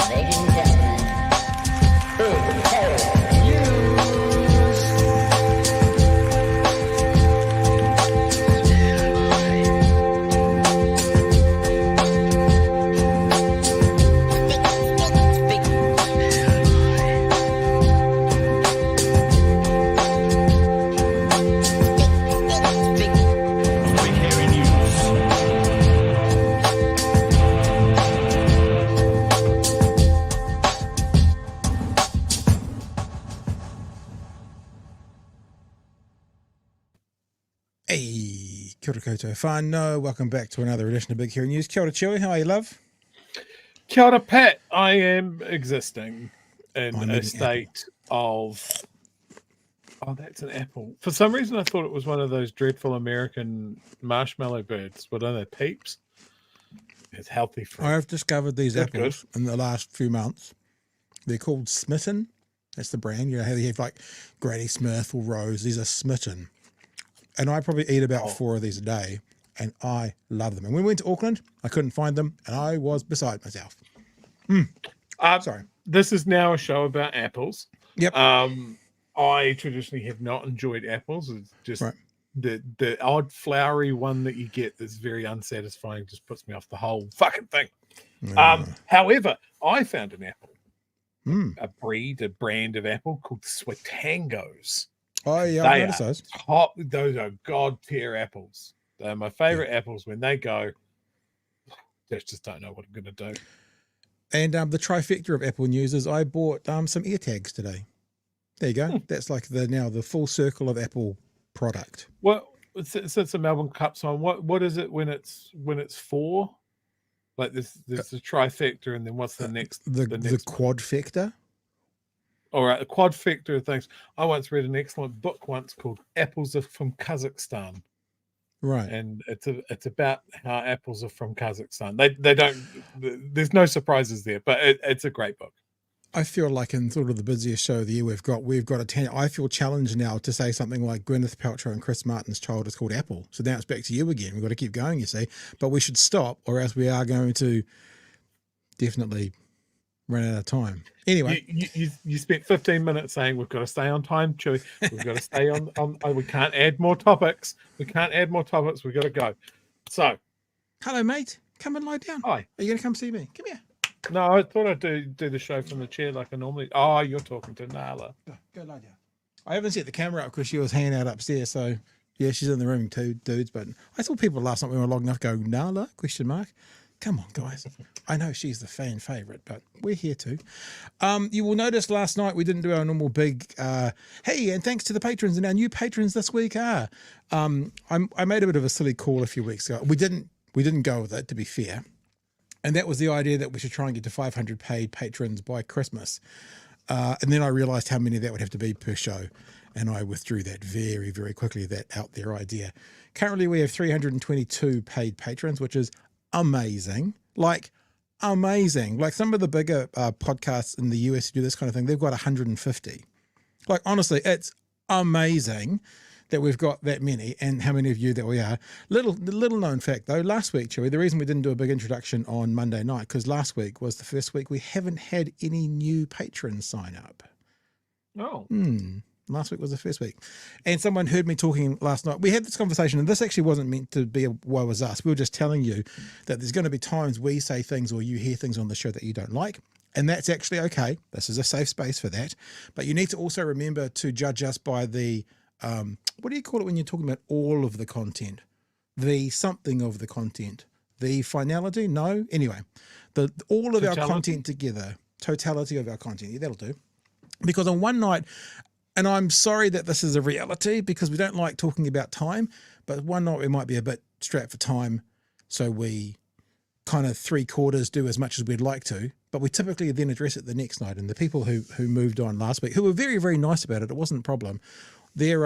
Ladies and gentlemen, big hairy news. Hey, kia ora koutou whānau. Welcome back to another edition of Big Hero News. Kia ora, Chewy. How are you, love? Kia ora, Pat. I am existing in I'm a eating state of... Oh, that's an apple. For some reason, I thought it was one of those dreadful American marshmallow birds. What are they, peeps? It's healthy fruit. I've discovered these That's apples in the last few months. They're called Smitten. That's the brand. You know how they have like Granny Smith or Rose. These are Smitten. And I probably eat about 4 of these a day, and I love them. And when we went to Auckland, I couldn't find them, and I was beside myself. Sorry. This is now a show about apples. Yep. I traditionally have not enjoyed apples. It's just Right. the odd flowery one that you get that's very unsatisfying, just puts me off the whole fucking thing. However, I found an apple, a brand of apple called Swatangos. Oh, yeah, They I noticed are those. top. Those are god tier apples. They're my favorite apples. When they go, just don't know what I'm going to do. And the trifecta of Apple news is I bought some AirTags today. There you go. That's like the full circle of Apple product. Well, it's a Melbourne Cup song. What is it when it's 4? Like there's the trifecta, and then what's the next? The next quadfecta. All right, the quadfecta of things. I once read an excellent book once called "Apples Are from Kazakhstan," Right. and it's about how apples are from Kazakhstan. They don't. There's no surprises there, but it's a great book. I feel like in sort of the busiest show of the year we've got I feel challenged now to say something like Gwyneth Paltrow and Chris Martin's child is called Apple. So now it's back to you again. We've got to keep going, you see. But we should stop, or else we are going to definitely run out of time. Anyway. You spent 15 minutes saying we've got to stay on time, Chewy. We've got to stay on we can't add more topics. We've got to go. So. Hello, mate. Come and lie down. Hi. Are you going to come see me? Come here. No, I thought I'd do the show from the chair like I normally. Oh, you're talking to Nala. Go lie down. I haven't set the camera up because she was hanging out upstairs. So, yeah, she's in the room too, dudes. But I saw people last night when we were logging off go, Nala, ? Come on, guys. I know she's the fan favourite, but we're here too. You will notice last night we didn't do our normal big, hey, and thanks to the patrons. And our new patrons this week are, I made a bit of a silly call a few weeks ago. We didn't go with it, to be fair. And that was the idea that we should try and get to 500 paid patrons by Christmas. And then I realised how many that would have to be per show. And I withdrew that very, very quickly, that out there idea. Currently, we have 322 paid patrons, which is amazing. Like, amazing. Like some of the bigger podcasts in the US who do this kind of thing, they've got 150. Like, honestly, it's amazing that we've got that many, and how many of you that we are. Little known fact though, last week, Chewy, the reason we didn't do a big introduction on Monday night, because last week was the first week we haven't had any new patrons sign up. Oh. Last week was the first week. And someone heard me talking last night. We had this conversation, and this actually wasn't meant to be a woe is us. We were just telling you that there's going to be times we say things or you hear things on the show that you don't like. And that's actually okay. This is a safe space for that. But you need to also remember to judge us by the, what do you call it when you're talking about all of the content? The something of the content. The finality? No? Anyway, all of our content together, totality of our content. Yeah, that'll do. Because on one night, and I'm sorry that this is a reality because we don't like talking about time, but one night we might be a bit strapped for time. So we kind of 3/4 do as much as we'd like to, but we typically then address it the next night. And the people who moved on last week, who were very, very nice about it, it wasn't a problem. Their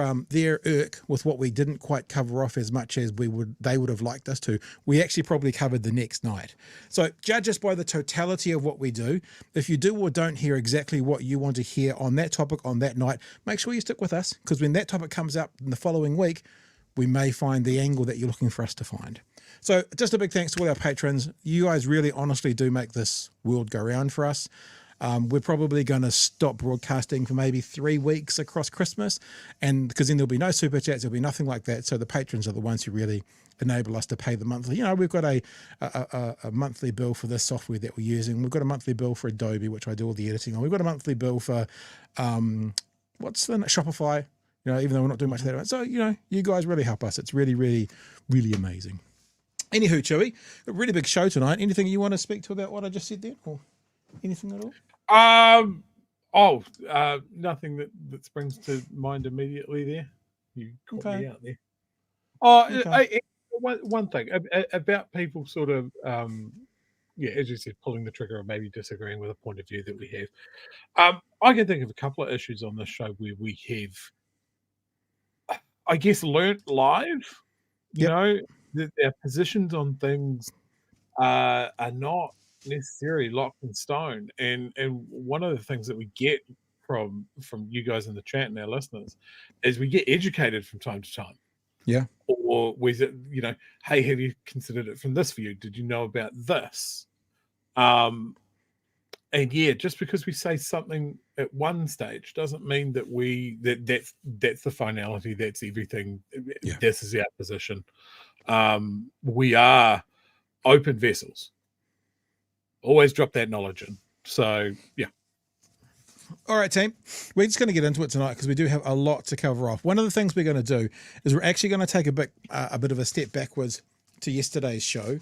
irk with what we didn't quite cover off as much as they would have liked us to, we actually probably covered the next night. So judge us by the totality of what we do. If you do or don't hear exactly what you want to hear on that topic on that night, make sure you stick with us, because when that topic comes up in the following week, we may find the angle that you're looking for us to find. So just a big thanks to all our patrons. You guys really honestly do make this world go round for us. We're probably going to stop broadcasting for maybe 3 weeks across Christmas, and because then there'll be no super chats, there'll be nothing like that. So the patrons are the ones who really enable us to pay the monthly. You know, we've got a monthly bill for this software that we're using. We've got a monthly bill for Adobe, which I do all the editing on. We've got a monthly bill for what's the Shopify. You know, even though we're not doing much of that. So, you know, you guys really help us. It's really, really, really amazing. Anywho, Chewy, a really big show tonight. Anything you want to speak to about what I just said there, or anything at all? Nothing that springs to mind immediately there. You caught me out there. One thing about people sort of, as you said, pulling the trigger or maybe disagreeing with a point of view that we have. I can think of a couple of issues on this show where we have, I guess, learnt live, you know, that their positions on things are not necessarily locked in stone. And one of the things that we get from you guys in the chat and our listeners is we get educated from time to time. Yeah. Or was it, you know, hey, have you considered it from this view? Did you know about this? And yeah, just because we say something at one stage doesn't mean that that's the finality, that's everything. Yeah. This is our position. We are open vessels. Always drop that knowledge in. So yeah. All right, team. We're just going to get into it tonight because we do have a lot to cover off. One of the things we're going to do is we're actually going to take a bit of a step backwards to yesterday's show,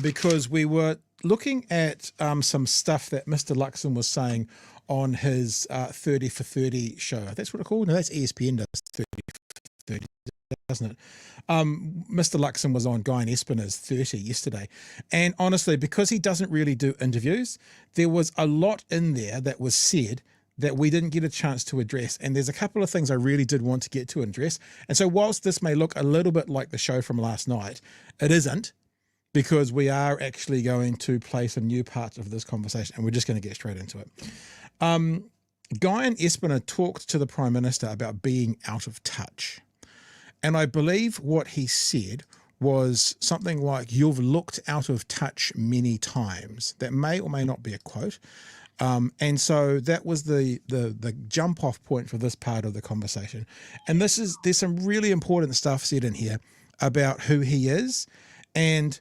because we were looking at some stuff that Mr. Luxon was saying on his 30 for 30 show. That's what it's called. No, that's ESPN does 30 for 30, doesn't it? Mr. Luxon was on Guyon Espiner's 30 yesterday. And honestly, because he doesn't really do interviews, there was a lot in there that was said that we didn't get a chance to address. And there's a couple of things I really did want to get to and address. And so whilst this may look a little bit like the show from last night, it isn't, because we are actually going to play some new parts of this conversation, and we're just going to get straight into it. Guyon Espiner talked to the Prime Minister about being out of touch. And I believe what he said was something like, "You've looked out of touch many times." That may or may not be a quote. And so that was the jump off point for this part of the conversation. And there's some really important stuff said in here about who he is. And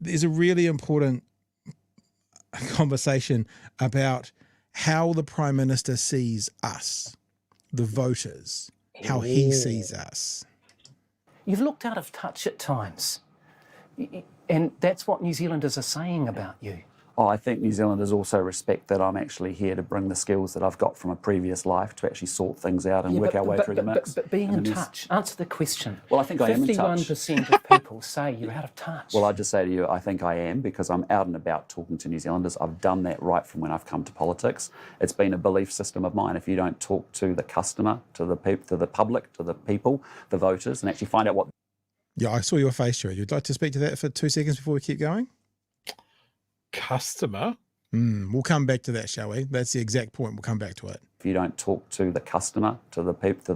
there's a really important conversation about how the Prime Minister sees us, the voters, how he sees us. You've looked out of touch at times. And that's what New Zealanders are saying about you. Oh, I think New Zealanders also respect that I'm actually here to bring the skills that I've got from a previous life to actually sort things out and work our way through the mix. But being in touch, answer the question. Well, I think I am in touch. 51% of people say you're out of touch. Well, I just say to you, I think I am, because I'm out and about talking to New Zealanders. I've done that right from when I've come to politics. It's been a belief system of mine. If you don't talk to the customer, to the public, to the people, the voters, and actually find out what... Yeah, I saw your face, Joe. You'd like to speak to that for 2 seconds before we keep going? Customer? We'll come back to that, shall we? That's the exact point. We'll come back to it. If you don't talk to the customer, to the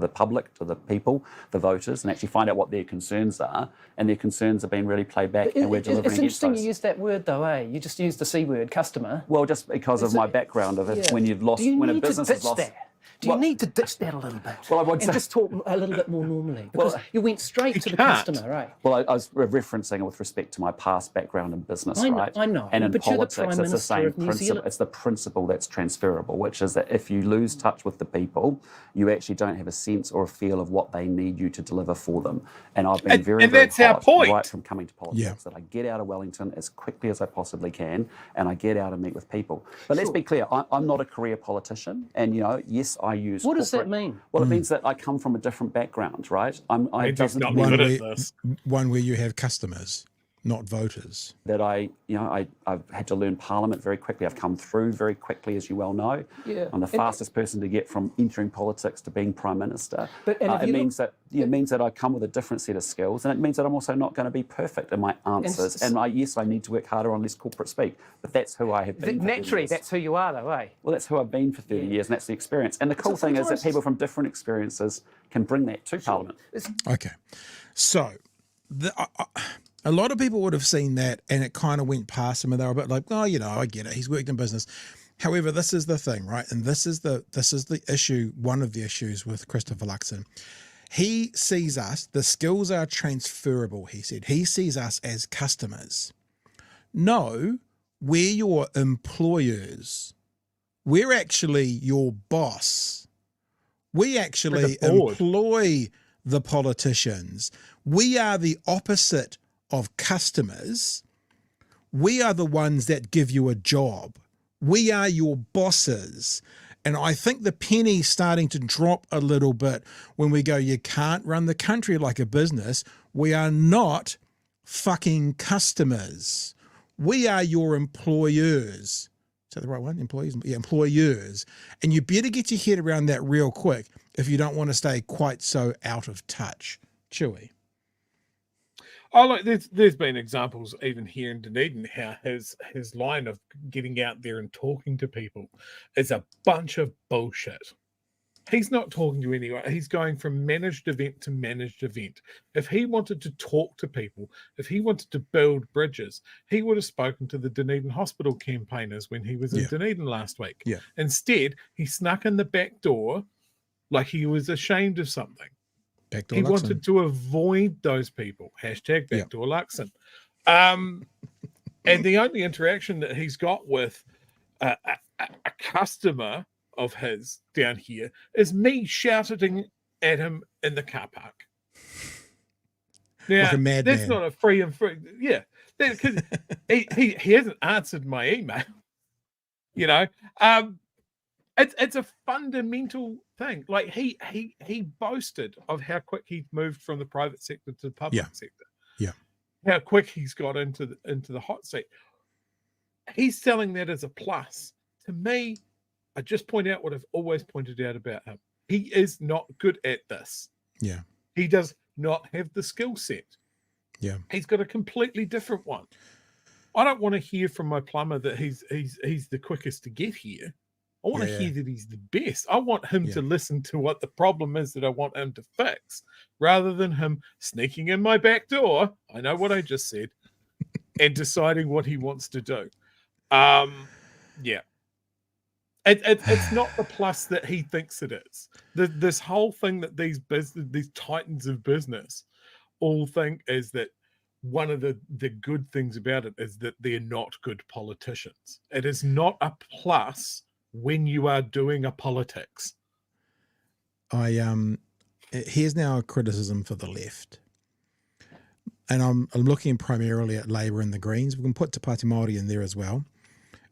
public, to the people, the voters, and actually find out what their concerns are, and their concerns have been really played back, and we're delivering It's interesting against those. You use that word, though, eh? You just used the C word, customer. Well, just because of my background of it, when you've lost, when a business has lost... Do you need to ditch that a little bit? Well, I would say... And just talk a little bit more normally? Because you went straight to the customer, right? Well, I was referencing it with respect to my past background in business, right? I know. And in but politics, you're the Prime it's the same Minister of New principle. Zealand. It's the principle that's transferable, which is that if you lose touch with the people, you actually don't have a sense or a feel of what they need you to deliver for them. And I've been very that's our hot point. right from coming to politics, that I get out of Wellington as quickly as I possibly can, and I get out and meet with people. But let's be clear, I'm not a career politician, and, you know, yes, I use What does that mean? Well, it means that I come from a different background, right? One where you have customers, not voters. That I've had to learn Parliament very quickly. I've come through very quickly, as you well know. Yeah. I'm the fastest person to get from entering politics to being Prime Minister. But it means that I come with a different set of skills, and it means that I'm also not going to be perfect in my answers. Yes, I need to work harder on less corporate speak, but that's who I have been. Naturally, that's who you are, though, eh? Well, that's who I've been for 30 years, and that's the experience. And the cool thing is that people from different experiences can bring that to Parliament. Okay, so A lot of people would have seen that and it kind of went past them and they were a bit like, oh, you know, I get it. He's worked in business. However, this is the thing, right? And this is the issue, one of the issues with Christopher Luxon. He sees us, the skills are transferable, he said. He sees us as customers. No, we're your employers. We're actually your boss. We actually employ the politicians. We are the opposite of customers. We are the ones that give you a job. We are your bosses. And I think the penny's starting to drop a little bit when we go, you can't run the country like a business. We are not fucking customers. We are your employers. Is that the right one? Employees? Yeah, employers. And you better get your head around that real quick if you don't want to stay quite so out of touch. Chewy. Oh, look, there's been examples even here in Dunedin how his line of getting out there and talking to people is a bunch of bullshit. He's not talking to anyone. He's going from managed event to managed event. If he wanted to talk to people, if he wanted to build bridges, he would have spoken to the Dunedin hospital campaigners when he was in Dunedin last week. Yeah. Instead, he snuck in the back door like he was ashamed of something. Backdoor he Luxon. wanted to avoid those people. Hashtag backdoor Luxon. And the only interaction that he's got with a customer of his down here is me shouting at him in the car park. Now, like a madman. That's not a free and free. Yeah. Because he hasn't answered my email. You know? It's a fundamental thing. Like he boasted of how quick he moved from the private sector to the public sector. Yeah. How quick he's got into the hot seat. He's selling that as a plus. To me, I just point out what I've always pointed out about him. He is not good at this. Yeah. He does not have the skill set. Yeah. He's got a completely different one. I don't want to hear from my plumber that he's the quickest to get here. I want to hear that he's the best. I want him to listen to what the problem is that I want him to fix, rather than him sneaking in my back door. I know what I just said, and deciding what he wants to do. Yeah. It's not the plus that he thinks it is. This whole thing that these titans of business all think is that one of the good things about it is that they're not good politicians. It is not a plus when you are doing a politics. Here's now a criticism for the left. And I'm looking primarily at Labour and the Greens. We can put Te Pāti Māori in there as well.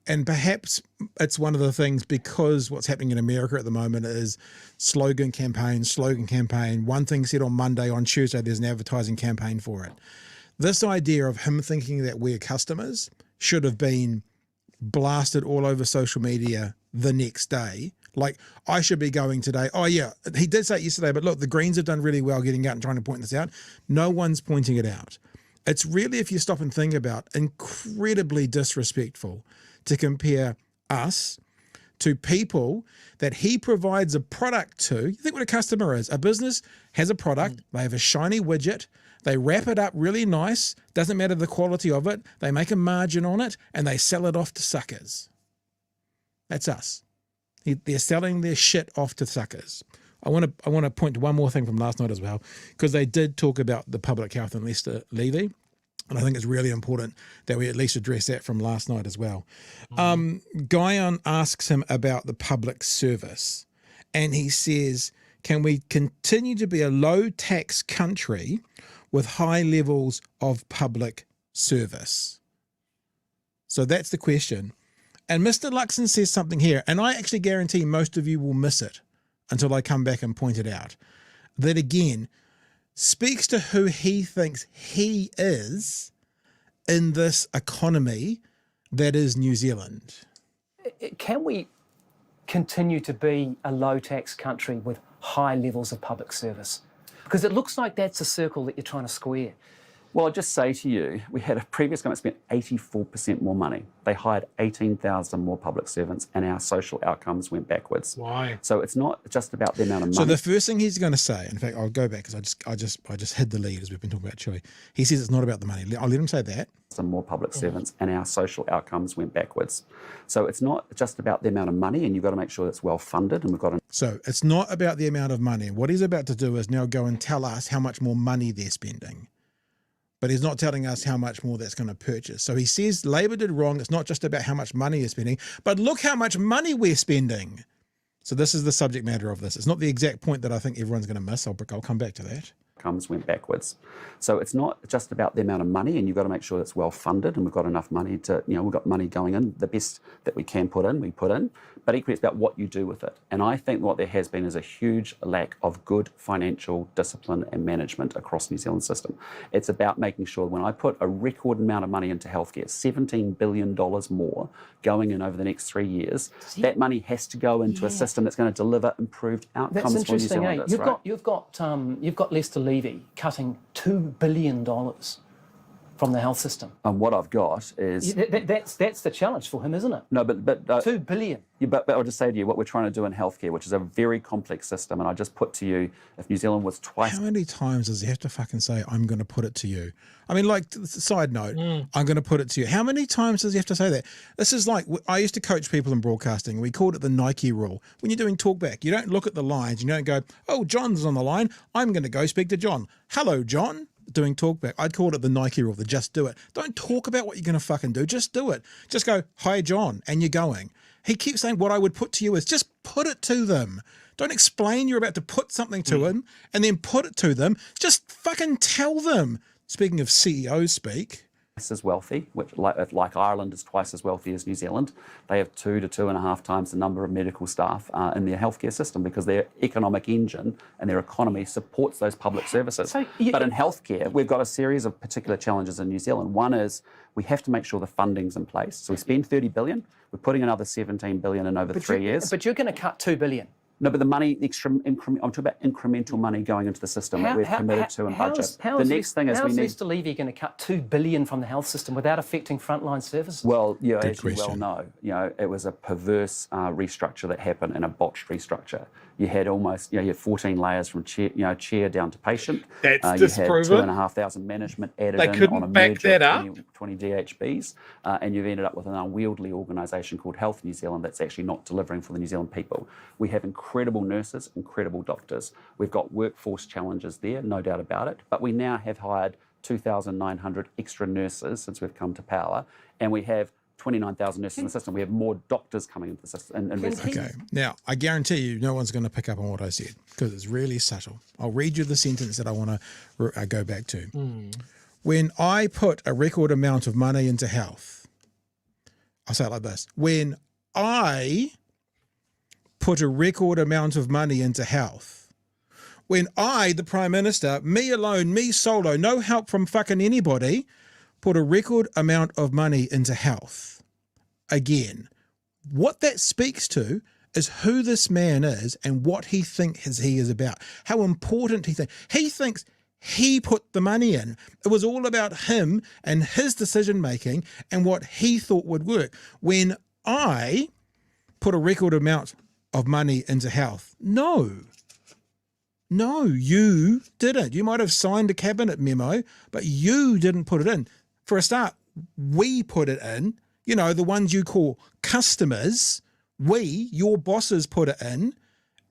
And perhaps it's one of the things, because what's happening in America at the moment is slogan campaign. One thing said on Monday, on Tuesday, there's an advertising campaign for it. This idea of him thinking that we're customers should have been blasted all over social media the next day. Like, I should be going today, oh yeah, he did say it yesterday, but look, the Greens have done really well getting out and trying to point this out. No one's pointing it out. It's really, if you stop and think about, incredibly disrespectful to compare us to people that he provides a product to. You think what a customer is. A business has a product, they have a shiny widget, they wrap it up really nice, doesn't matter the quality of it, they make a margin on it, and they sell it off to suckers. That's us. They're selling their shit off to suckers. I want to point to one more thing from last night as well, because they did talk about the public health and Lester Levy. And I think it's really important that we at least address that from last night as well. Guyon asks him about the public service. And he says, can we continue to be a low tax country with high levels of public service? So that's the question. And Mr. Luxon says something here, and I actually guarantee most of you will miss it until I come back and point it out. That again speaks to who he thinks he is in this economy that is New Zealand. Can we continue to be a low-tax country with high levels of public service? Because it looks like that's a circle that you're trying to square. Well, I'll just say to you, we had a previous government spent 84% more money. They hired 18,000 more public servants, and our social outcomes went backwards. Why? So it's not just about the amount of money. So the first thing he's going to say, in fact, I'll go back because I just hid the lead as we've been talking about Chewy. He says it's not about the money. I'll let him say that. Some more public servants, and our social outcomes went backwards. So it's not just about the amount of money, and you've got to make sure it's well funded, and we've got to. So it's not about the amount of money. What he's about to do is now go and tell us how much more money they're spending. But he's not telling us how much more that's going to purchase. So he says Labor did wrong. It's not just about how much money you're spending, but look how much money we're spending. So this is the subject matter of this. It's not the exact point that I think everyone's going to miss. I'll come back to that. Went backwards. So it's not just about the amount of money, and you've got to make sure it's well funded, and we've got enough money to, we've got money going in, the best that we can put in, we put in, but equally it's about what you do with it. And I think what there has been is a huge lack of good financial discipline and management across New Zealand system. It's about making sure when I put a record amount of money into healthcare, $17 billion more going in over the next 3 years, that money has to go into a system that's going to deliver improved outcomes That's for New interesting, Zealanders. You've got Lester Levy cutting $2 billion from the health system. And what I've got is that's the challenge for him, isn't it? no, but $2 billion. Yeah, but I'll just say to you what we're trying to do in healthcare, which is a very complex system. And I just put to you, if New Zealand was twice. How many times does he have to fucking say, I'm going to put it to you? I mean, like, side note, I'm going to put it to you. How many times does he have to say that? This is like, I used to coach people in broadcasting. We called it the Nike rule. When you're doing talkback, you don't look at the lines. You don't go, oh, John's on the line. I'm going to go speak to John. Hello, John. Doing talkback. I'd call it the Nike rule, the just do it. Don't talk about what you're going to fucking do. Just do it. Just go, hi, John, and you're going. He keeps saying what I would put to you is just put it to them. Don't explain you're about to put something to him and then put it to them. Just fucking tell them. Speaking of CEO speak. Twice as wealthy, which like Ireland is twice as wealthy as New Zealand. They have 2 to 2.5 times the number of medical staff in their healthcare system because their economic engine and their economy supports those public services. But in healthcare, we've got a series of particular challenges in New Zealand. One is we have to make sure the funding's in place. So we spend $30 billion. We're putting another $17 billion in over 3 years. But you're going to cut $2 billion. No, but the money, I'm talking about incremental money going into the system that we've committed to in budget. The next thing is we need. How's Mr. Levy going to cut $2 billion from the health system without affecting frontline services? Well, as you well know, it was a perverse restructure that happened and a botched restructure. You had almost, you had 14 layers from chair down to patient. That's You disproven. had 2,500 management added They in couldn't on a back merger that of up. 20 DHBs, and you've ended up with an unwieldy organisation called Health New Zealand that's actually not delivering for the New Zealand people. We have incredible nurses, incredible doctors. We've got workforce challenges there, no doubt about it, but we now have hired 2,900 extra nurses since we've come to power, and we have 29,000 nurses in the system. We have more doctors coming into the system. Okay. Now, I guarantee you no one's going to pick up on what I said because it's really subtle. I'll read you the sentence that I want to go back to. When I put a record amount of money into health, I'll say it like this. When I put a record amount of money into health, when I, the Prime Minister, me alone, me solo, no help from fucking anybody, put a record amount of money into health. Again, what that speaks to is who this man is and what he thinks he is about, how important he thinks. He thinks he put the money in. It was all about him and his decision making and what he thought would work. When I put a record amount of money into health, no, you didn't. You might have signed a cabinet memo, but you didn't put it in. For a start, we put it in, the ones you call customers, your bosses put it in,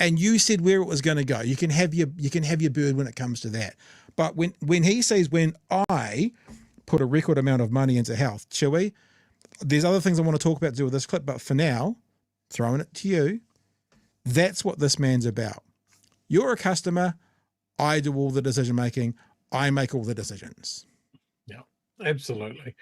and you said where it was going to go. You can have your bird when it comes to that. But when he says, when I put a record amount of money into health, Chewy, there's other things I want to talk about to do with this clip, but for now, throwing it to you, that's what this man's about. You're a customer, I do all the decision making, I make all the decisions. Yeah, absolutely.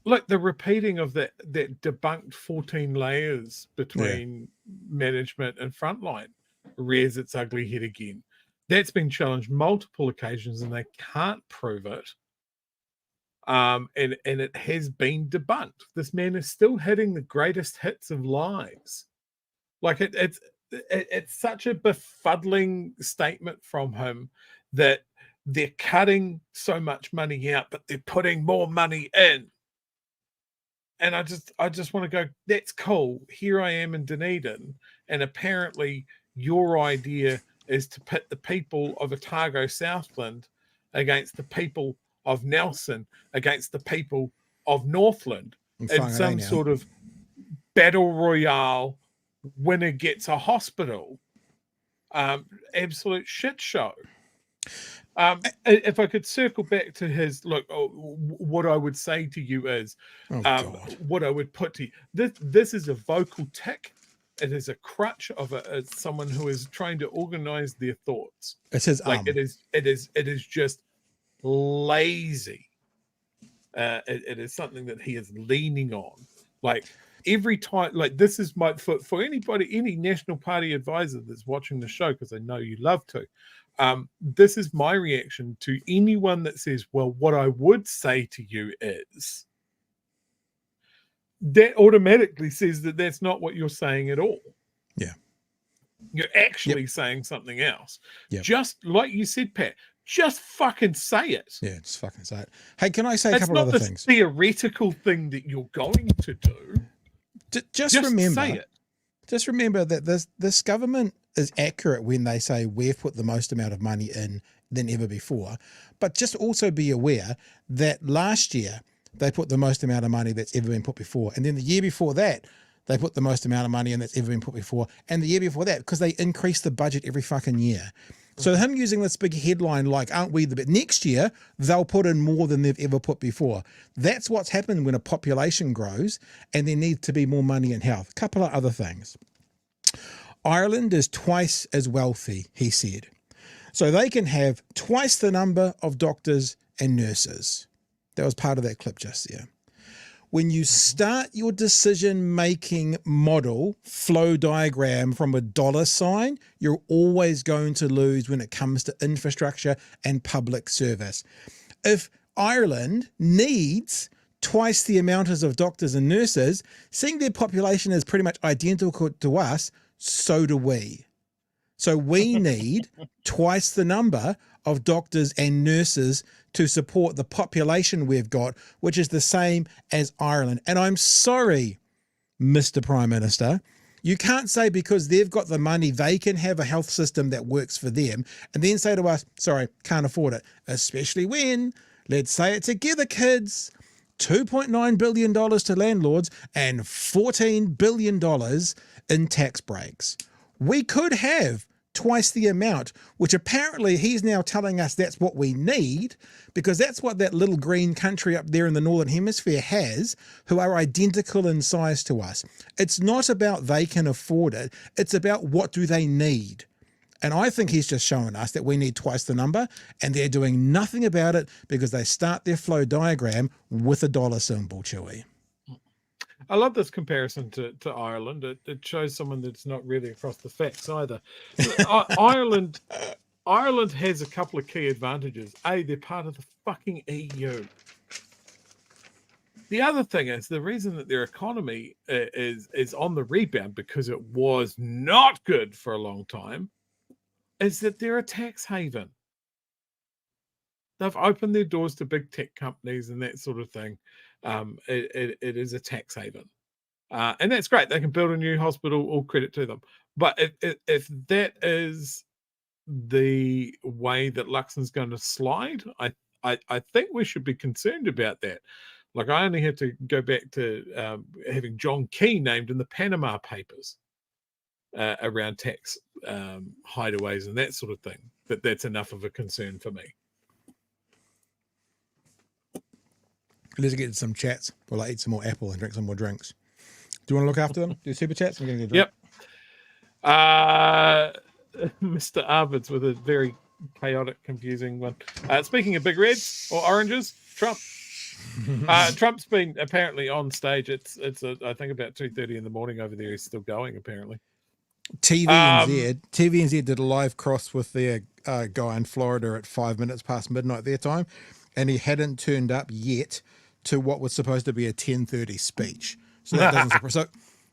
Look, the repeating of that debunked 14 layers between management and frontline rears its ugly head again. That's been challenged multiple occasions and they can't prove it. And it has been debunked. This man is still hitting the greatest hits of lies. Like it's such a befuddling statement from him that they're cutting so much money out, but they're putting more money in. And I just want to go, that's cool. Here I am in Dunedin, and apparently your idea is to pit the people of Otago Southland against the people of Nelson, against the people of Northland, in some sort of battle royale, winner gets a hospital. Absolute shit show. If I could circle back to his look, what I would say to you is, what I would put to you, this is a vocal tick. It is a crutch of someone who is trying to organize their thoughts. It says like it is just lazy. It is something that he is leaning on. Like every time, like this is my for anybody, any National Party advisor that's watching the show, because I know you love to. This is my reaction to anyone that says, well, what I would say to you is, that automatically says that that's not what you're saying at all. Yeah. You're actually saying something else. Yep. Just like you said, Pat, just fucking say it. Yeah, just fucking say it. Hey, can I say a couple other things? It's not this theoretical thing that you're going to do. Just remember, say it. Just remember that this government is accurate when they say we've put the most amount of money in than ever before. But just also be aware that last year they put the most amount of money that's ever been put before. And then the year before that, they put the most amount of money in that's ever been put before. And the year before that, because they increase the budget every fucking year. So him using this big headline like, aren't we the bit? Next year, they'll put in more than they've ever put before. That's what's happened when a population grows and there needs to be more money in health. A couple of other things. Ireland is twice as wealthy, he said. So they can have twice the number of doctors and nurses. That was part of that clip just there. When you start your decision-making model flow diagram from a dollar sign, you're always going to lose when it comes to infrastructure and public service. If Ireland needs twice the amount of doctors and nurses, seeing their population is pretty much identical to us, so do we. So we need twice the number of doctors and nurses to support the population we've got, which is the same as Ireland. And I'm sorry, Mr. Prime Minister, you can't say because they've got the money, they can have a health system that works for them, and then say to us, sorry, can't afford it. Especially when, let's say it together, kids, $2.9 billion to landlords and $14 billion in tax breaks. We could have twice the amount, which apparently he's now telling us that's what we need, because that's what that little green country up there in the Northern Hemisphere has, who are identical in size to us. It's not about they can afford it. It's about what do they need. And I think he's just showing us that we need twice the number, and they're doing nothing about it because they start their flow diagram with a dollar symbol, Chewy. I love this comparison to Ireland. It shows someone that's not really across the facts either. Ireland has a couple of key advantages. A, they're part of the fucking EU. The other thing is the reason that their economy is on the rebound, because it was not good for a long time, is that they're a tax haven. They've opened their doors to big tech companies and that sort of thing. It is a tax haven. And that's great. They can build a new hospital, all credit to them. But if that is the way that Luxon's going to slide, I think we should be concerned about that. Like, I only have to go back to having John Key named in the Panama Papers around tax hideaways and that sort of thing. That's enough of a concern for me. Let's get some chats while I eat some more apple and drink some more drinks. Do you want to look after them? Do super chats? I'm going to get a drink. Yep. Mr. Arvids with a very chaotic, confusing one. Speaking of big reds or oranges, Trump. Trump's been apparently on stage. It's I think about 2:30 in the morning over there. He's still going apparently. TVNZ did a live cross with their guy in Florida at 5 minutes past midnight their time, and he hadn't turned up yet to what was supposed to be a 10:30 speech. So that doesn't surprise.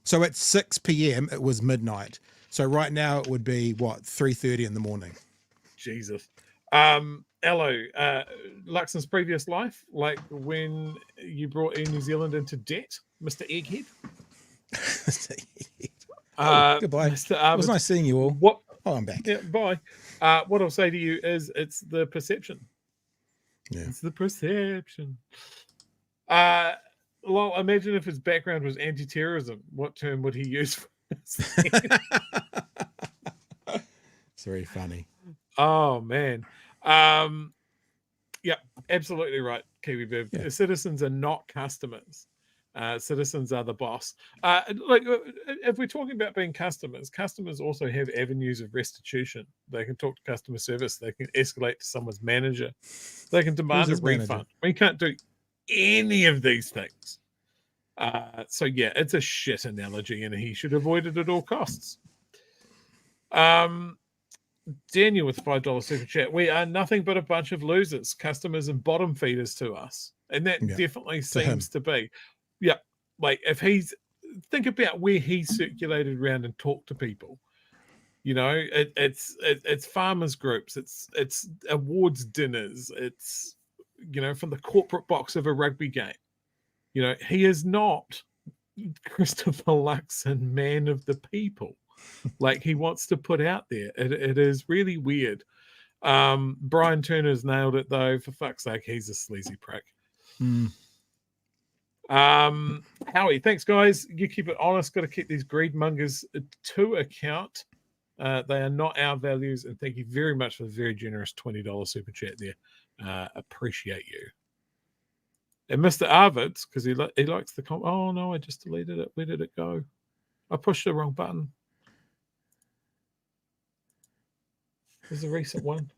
So at 6 p.m. it was midnight. So right now it would be what, 3:30 in the morning. Jesus. Hello, Luxon's previous life, like when you brought Air New Zealand into debt, Mr. Egghead. Goodbye. Mr. It was nice seeing you all. What? Oh, I'm back. Yeah, bye. What I'll say to you is it's the perception. Yeah. It's the perception. Well, imagine if his background was anti-terrorism. What term would he use for this? It's very funny. Oh, man. Yeah, absolutely right, Kiwi Bib. Yeah. Citizens are not customers. Citizens are the boss. Like, if we're talking about being customers, customers also have avenues of restitution. They can talk to customer service. They can escalate to someone's manager. They can demand a his manager? refund. We can't do any of these things. So, yeah, it's a shit analogy, and he should avoid it at all costs. Daniel with $5 super chat. We are nothing but a bunch of losers, customers and bottom feeders to us. And that definitely seems to be. Yeah. Like if think about where he circulated around and talked to people. You know, it's farmers groups, it's awards dinners, it's, you know, from the corporate box of a rugby game. You know, he is not Christopher Luxon, man of the people. Like he wants to put out there. It is really weird. Brian Turner's nailed it though. For fuck's sake, he's a sleazy prick. Howie, thanks guys. You keep it honest. Got to keep these greed mongers to account. They are not our values. And thank you very much for the very generous $20 super chat there. Appreciate you. And Mr. Arvids, because he likes the comment. Oh no, I just deleted it. Where did it go? I pushed the wrong button. There's a recent one.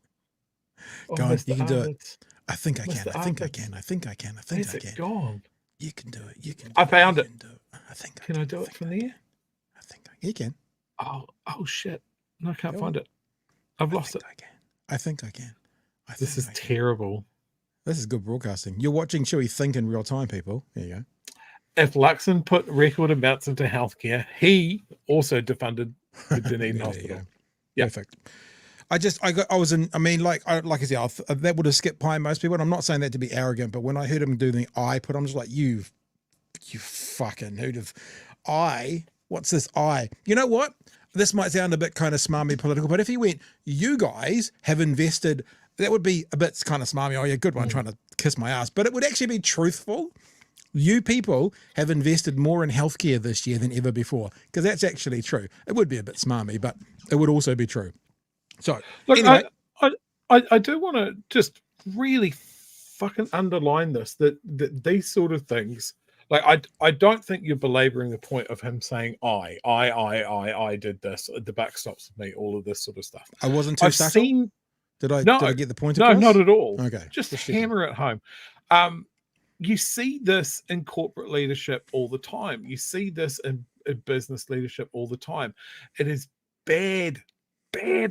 Oh, Go on, Mr. you can do it. Arvids. I think I can. Mr. I think I Arvids. can. I think I can. I think Where's I it can. gone? You can do it. You can. I found it. You can do it. I think. Can I do it from there? I think you can. Oh shit! No, I can't Go find it. I've lost it. I can. I think I can. This is terrible. This is good broadcasting. You're watching Chewy think in real time, people. There you go. If Luxon put record amounts into healthcare, he also defunded the Dunedin Hospital. Yeah. Perfect. I mean, like I said, that would have skipped by most people. And I'm not saying that to be arrogant, but when I heard him do the I put, I'm just like, you fucking who'd have what's this I? You know what? This might sound a bit kind of smarmy political, but if he went, you guys have invested, that would be a bit kind of smarmy. Oh, yeah, good one, trying to kiss my ass. But it would actually be truthful. You people have invested more in healthcare this year than ever before, because that's actually true. It would be a bit smarmy, but it would also be true. So, look, anyway. I do want to just really fucking underline this, that these sort of things, like I don't think you're belaboring the point of him saying I did this, the buck stops with me, all of this sort of stuff. I wasn't too subtle? Did I get the point across? No, not at all. Okay. Just hammer it home. You see this in corporate leadership all the time. You see this in business leadership all the time. It is bad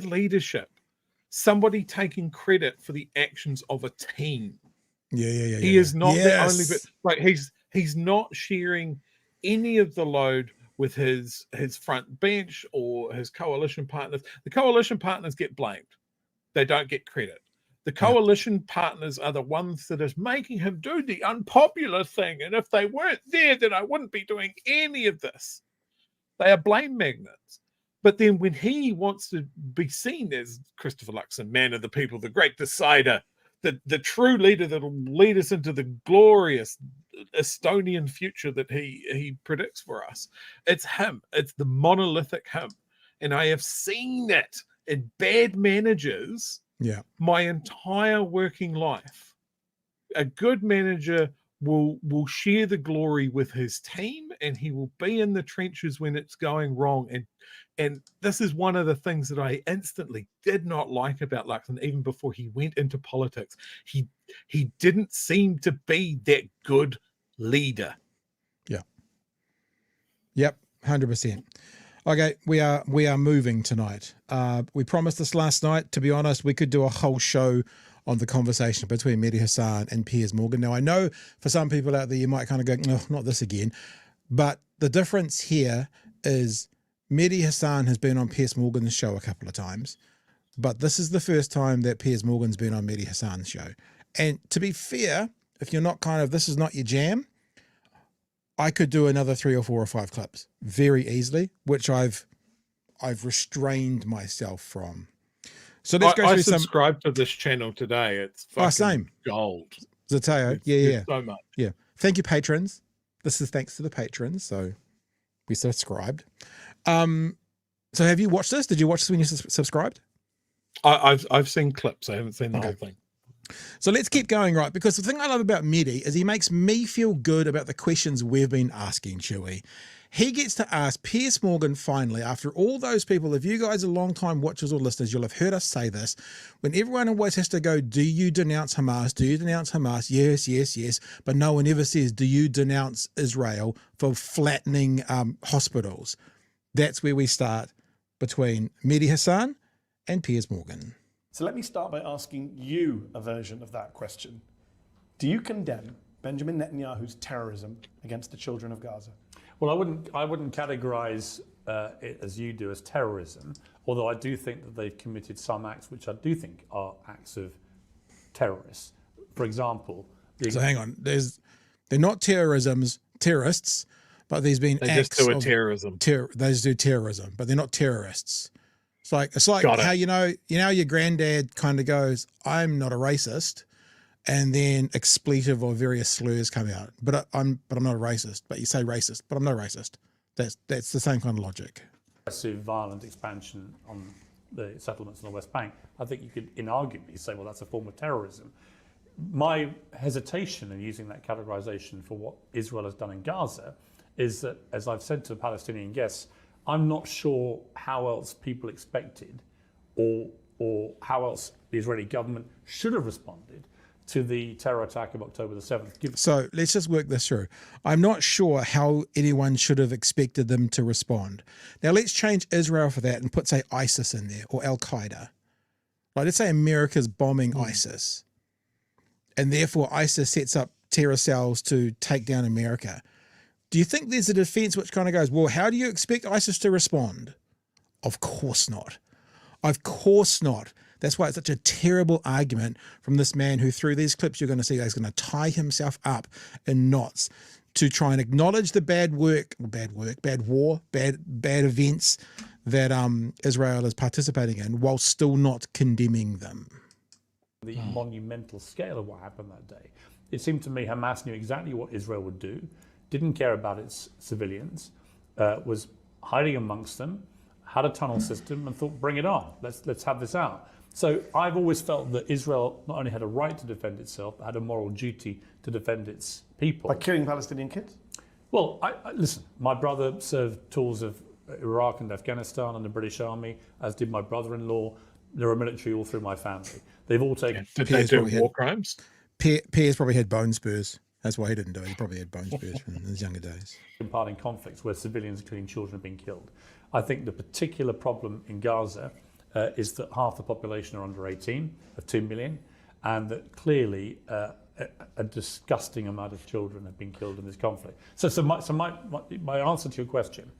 leadership. Somebody taking credit for the actions of a team. Yeah. He is not the only bit. Like he's not sharing any of the load with his front bench or his coalition partners. The coalition partners get blamed. They don't get credit. The coalition partners are the ones that is making him do the unpopular thing. And if they weren't there, then I wouldn't be doing any of this. They are blame magnets. But then when he wants to be seen as Christopher Luxon, man of the people, the great decider, the true leader that will lead us into the glorious Estonian future that he predicts for us, it's him. It's the monolithic him. And I have seen that in bad managers my entire working life. A good manager will share the glory with his team, and he will be in the trenches when it's going wrong. And this is one of the things that I instantly did not like about Luxon, even before he went into politics. He didn't seem to be that good leader. Yeah. Yep, 100%. Okay, we are moving tonight. We promised this last night. To be honest, we could do a whole show on the conversation between Mehdi Hasan and Piers Morgan. Now, I know for some people out there, you might kind of go, no, not this again. But the difference here is Mehdi Hasan has been on Piers Morgan's show a couple of times. but this is the first time that Piers Morgan's been on Mehdi Hassan's show. And to be fair, if you're not this is not your jam, I could do another 3 or 4 or 5 clips very easily, which I've restrained myself from. So let's go through I subscribed to this channel today. It's fucking same. gold. Zeteo. It's Yeah. so much. Yeah. Thank you, patrons. This is thanks to the patrons. So we subscribed. So have you watched this? Did you watch this when you subscribed? I've seen clips. I haven't seen the whole thing. So let's keep going, right? Because the thing I love about Mehdi is he makes me feel good about the questions we've been asking, Chewy. He gets to ask Piers Morgan finally, after all those people, if you guys are long-time watchers or listeners, you'll have heard us say this, when everyone always has to go, do you denounce Hamas? Do you denounce Hamas? Yes, yes, yes. But no one ever says, do you denounce Israel for flattening hospitals? That's where we start between Mehdi Hassan and Piers Morgan. So let me start by asking you a version of that question. Do you condemn Benjamin Netanyahu's terrorism against the children of Gaza? Well, I wouldn't categorise it as you do as terrorism, although I do think that they've committed some acts which I do think are acts of terrorists. For example, so hang on, they're not terrorists, but there's been They acts just do a of terrorism. They just do terrorism, but they're not terrorists. It's like how you know your granddad kind of goes, I'm not a racist, and then expletive or various slurs come out. But I'm not a racist. But you say racist, but I'm not a racist. That's the same kind of logic. Aggressive, violent expansion on the settlements on the West Bank. I think you could inarguably say, well, that's a form of terrorism. My hesitation in using that categorization for what Israel has done in Gaza is that, as I've said to Palestinian guests, I'm not sure how else people expected or how else the Israeli government should have responded to the terror attack of October the 7th. So let's just work this through. I'm not sure how anyone should have expected them to respond. Now let's change Israel for that and put, say, ISIS in there or Al-Qaeda. Like, let's say America's bombing ISIS, and therefore ISIS sets up terror cells to take down America. Do you think there's a defense which kind of goes, well, how do you expect ISIS to respond? Of course not. Of course not. That's why it's such a terrible argument from this man who, through these clips you're going to see, is going to tie himself up in knots to try and acknowledge the bad war, bad events that Israel is participating in, while still not condemning them. The monumental scale of what happened that day. It seemed to me Hamas knew exactly what Israel would do, didn't care about its civilians, was hiding amongst them, had a tunnel system and thought, bring it on, let's have this out. So I've always felt that Israel not only had a right to defend itself, but had a moral duty to defend its people. By killing Palestinian kids? Well, listen, my brother served tours of Iraq and Afghanistan in the British Army, as did my brother-in-law. There were military all through my family. They've all taken... Did they do war crimes? Piers probably had bone spurs. That's why he didn't do it. He probably had bone spurs from his younger days. Part in conflicts where civilians, including children, have been killed. I think the particular problem in Gaza is that half the population are under 18, of 2 million, and that clearly a disgusting amount of children have been killed in this conflict. So my answer to your question,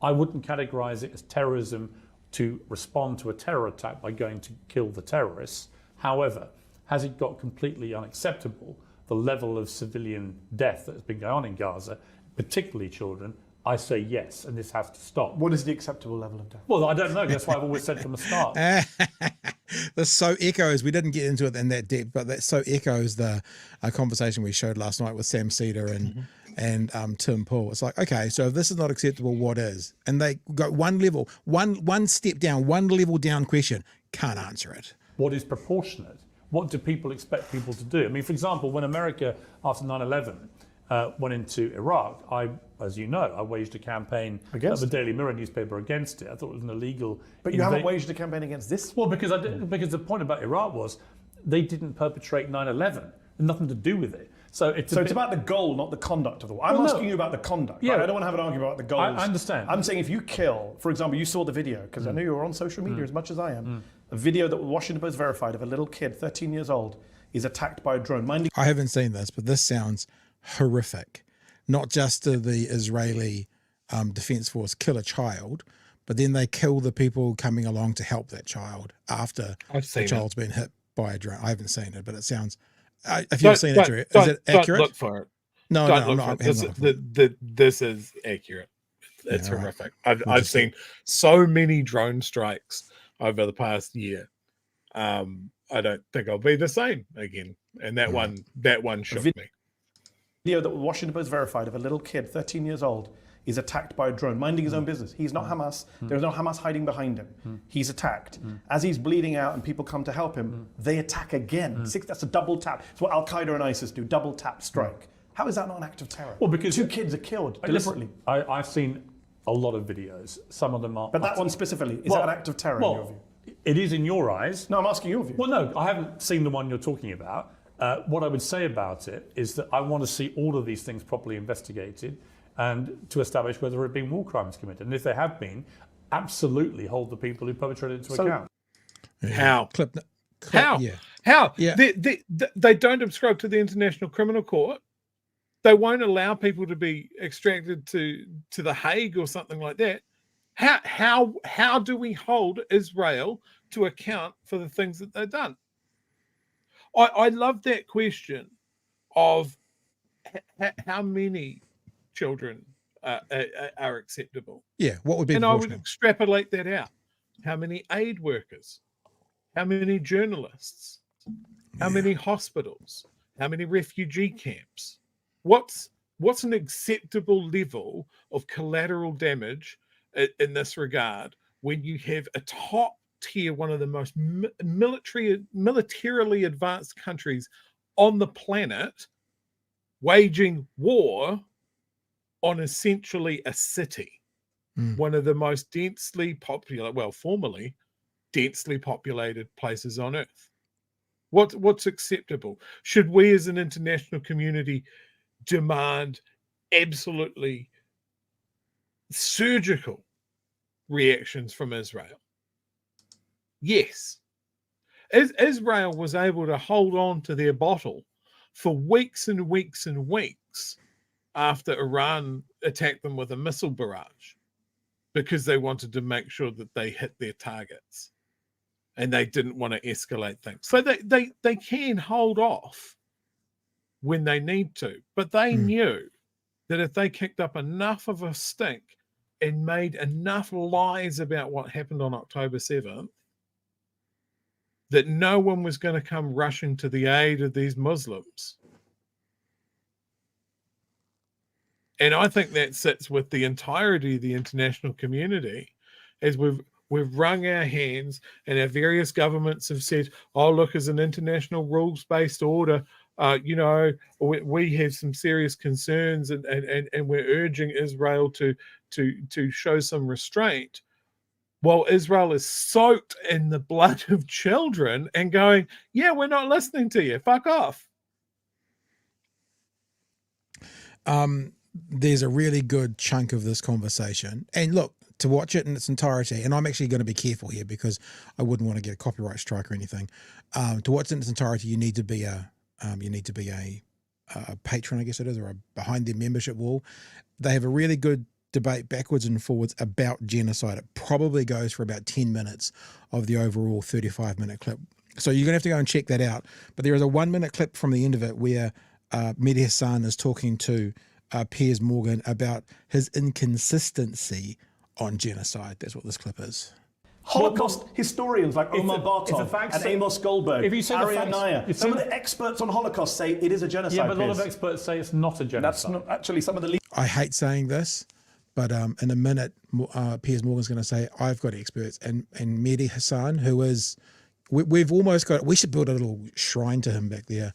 I wouldn't categorize it as terrorism to respond to a terror attack by going to kill the terrorists. However, has it got completely unacceptable, the level of civilian death that has been going on in Gaza, particularly children? I say yes, and this has to stop. What is the acceptable level of death? Well, I don't know. That's why I've always said from the start. This so echoes, we didn't get into it in that depth, but that so echoes the conversation we showed last night with Sam Cedar and Tim Poole. It's like, okay, so if this is not acceptable, what is? And they go one level, one step down, one level down question, can't answer it. What is proportionate? What do people expect people to do? I mean, for example, when America, after 9/11, went into Iraq, as you know, I waged a campaign at the Daily Mirror newspaper against it. I thought it was an illegal... But you haven't waged a campaign against this? Well, because the point about Iraq was they didn't perpetrate 9/11. Nothing to do with it. So it's about the goal, not the conduct of the war. I'm asking you about the conduct. Yeah, right? I don't want to have an argument about the goals. I understand. I'm saying if you kill, for example, you saw the video, because I know you were on social media as much as I am, a video that Washington Post verified of a little kid, 13 years old, is attacked by a drone. I haven't seen this, but this sounds horrific. Not just to the Israeli Defense Force kill a child, but then they kill the people coming along to help that child after I've the seen child's been hit by a drone. I haven't seen it, but it sounds. If you've seen it, Drew, is it accurate? Don't look for it. No, Don't I'm look not. for it. This is accurate. It's Yeah, right. horrific. I've seen so many drone strikes over the past year. I don't think I'll be the same again. And that one shook me. Video that Washington Post verified of a little kid, 13 years old, is attacked by a drone, minding his own business. He's not Hamas. There's no Hamas hiding behind him. He's attacked. As he's bleeding out and people come to help him, they attack again. That's a double tap. It's what Al-Qaeda and ISIS do, double tap strike. How is that not an act of terror? Well, because 2 kids are killed deliberately. I've seen a lot of videos. Some of them are. But that one specifically, is that an act of terror in your view? It is in your eyes. No, I'm asking your view. Well, no, I haven't seen the one you're talking about. What I would say about it is that I want to see all of these things properly investigated and to establish whether there have been war crimes committed. And if there have been, absolutely hold the people who perpetrated it to account. How? How? Yeah. How? Yeah. They don't subscribe to the International Criminal Court. They won't allow people to be extracted to The Hague or something like that. How do we hold Israel to account for the things that they've done? I love that question of how many children are acceptable. Yeah, what would be And I would proportional? extrapolate that out. How many aid workers? How many journalists? How many hospitals? How many refugee camps? What's an acceptable level of collateral damage in this regard when you have a top tier, one of the most militarily advanced countries on the planet waging war on essentially a city, one of the most densely popular, well, formerly densely populated places on earth? What's acceptable? Should we as an international community demand absolutely surgical reactions from Israel? Yes. Israel was able to hold on to their bottle for weeks and weeks and weeks after Iran attacked them with a missile barrage because they wanted to make sure that they hit their targets and they didn't want to escalate things. So they can hold off when they need to, but they knew that if they kicked up enough of a stink and made enough lies about what happened on October 7th, that no one was going to come rushing to the aid of these Muslims. And I think that sits with the entirety of the international community, as we've wrung our hands and our various governments have said, oh, look, as an international rules-based order, we have some serious concerns and we're urging Israel to show some restraint. Well, Israel is soaked in the blood of children and going, yeah, we're not listening to you. Fuck off. There's a really good chunk of this conversation. And look, to watch it in its entirety, and I'm actually going to be careful here because I wouldn't want to get a copyright strike or anything. To watch it in its entirety, you need to be a patron, I guess it is, or a behind their membership wall. They have a really good debate backwards and forwards about genocide. It probably goes for about 10 minutes of the overall 35-minute clip. So you're going to have to go and check that out. But there is a 1-minute clip from the end of it where Mehdi Hassan is talking to Piers Morgan about his inconsistency on genocide. That's what this clip is. Holocaust historians like Omar Bartov and Amos Goldberg, Arian Naya, some of the experts on Holocaust say it is a genocide. Yeah, but a lot of experts say it's not a genocide. That's not actually some of the. I hate saying this, but in a minute, Piers Morgan's going to say, I've got experts. And Mehdi Hassan, who is, we've almost got, we should build a little shrine to him back there.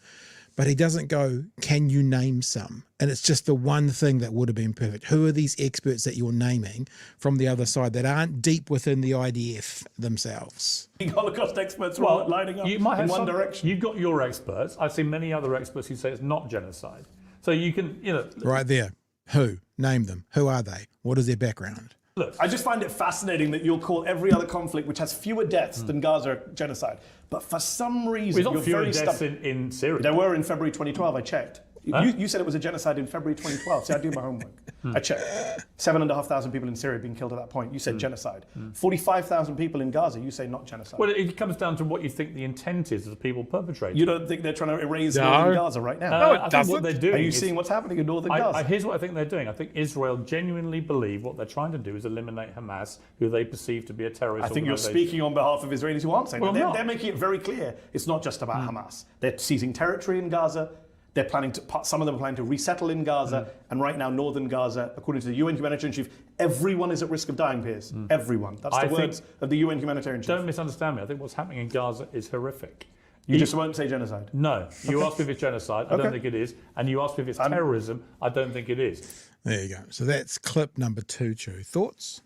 But he doesn't go, can you name some? And it's just the one thing that would have been perfect. Who are these experts that you're naming from the other side that aren't deep within the IDF themselves? Holocaust experts are all lining up in one direction. You've got your experts. I've seen many other experts who say it's not genocide. So you can, Right there. Who? Name them. Who are they? What is their background? Look, I just find it fascinating that you'll call every other conflict which has fewer deaths than Gaza genocide. But for some reason, you're fewer very deaths in Syria. There were in February 2012, I checked. Huh? You said it was a genocide in February 2012. See, I do my homework. I checked. 7,500 people in Syria being killed at that point. You said genocide. 45,000 people in Gaza. You say not genocide. Well, it comes down to what you think the intent is of the people perpetrating. You don't think they're trying to erase northern Gaza right now? I think what they're doing. Are you seeing what's happening in northern Gaza? Here's what I think they're doing. I think Israel genuinely believe what they're trying to do is eliminate Hamas, who they perceive to be a terrorist I think you're organisation. speaking on behalf of Israelis who aren't saying Well, that. I'm They're not. making it very clear. It's not just about Hamas. They're seizing territory in Gaza. They're planning to. Some of them are planning to resettle in Gaza. And right now, northern Gaza, according to the UN humanitarian chief, everyone is at risk of dying. Piers, everyone. That's the words of the UN humanitarian chief. Don't misunderstand me. I think what's happening in Gaza is horrific. You just won't say genocide. No. You ask me if it's genocide. I don't think it is. And you ask me if it's terrorism. I don't think it is. There you go. So that's clip number 2, Chew. Thoughts?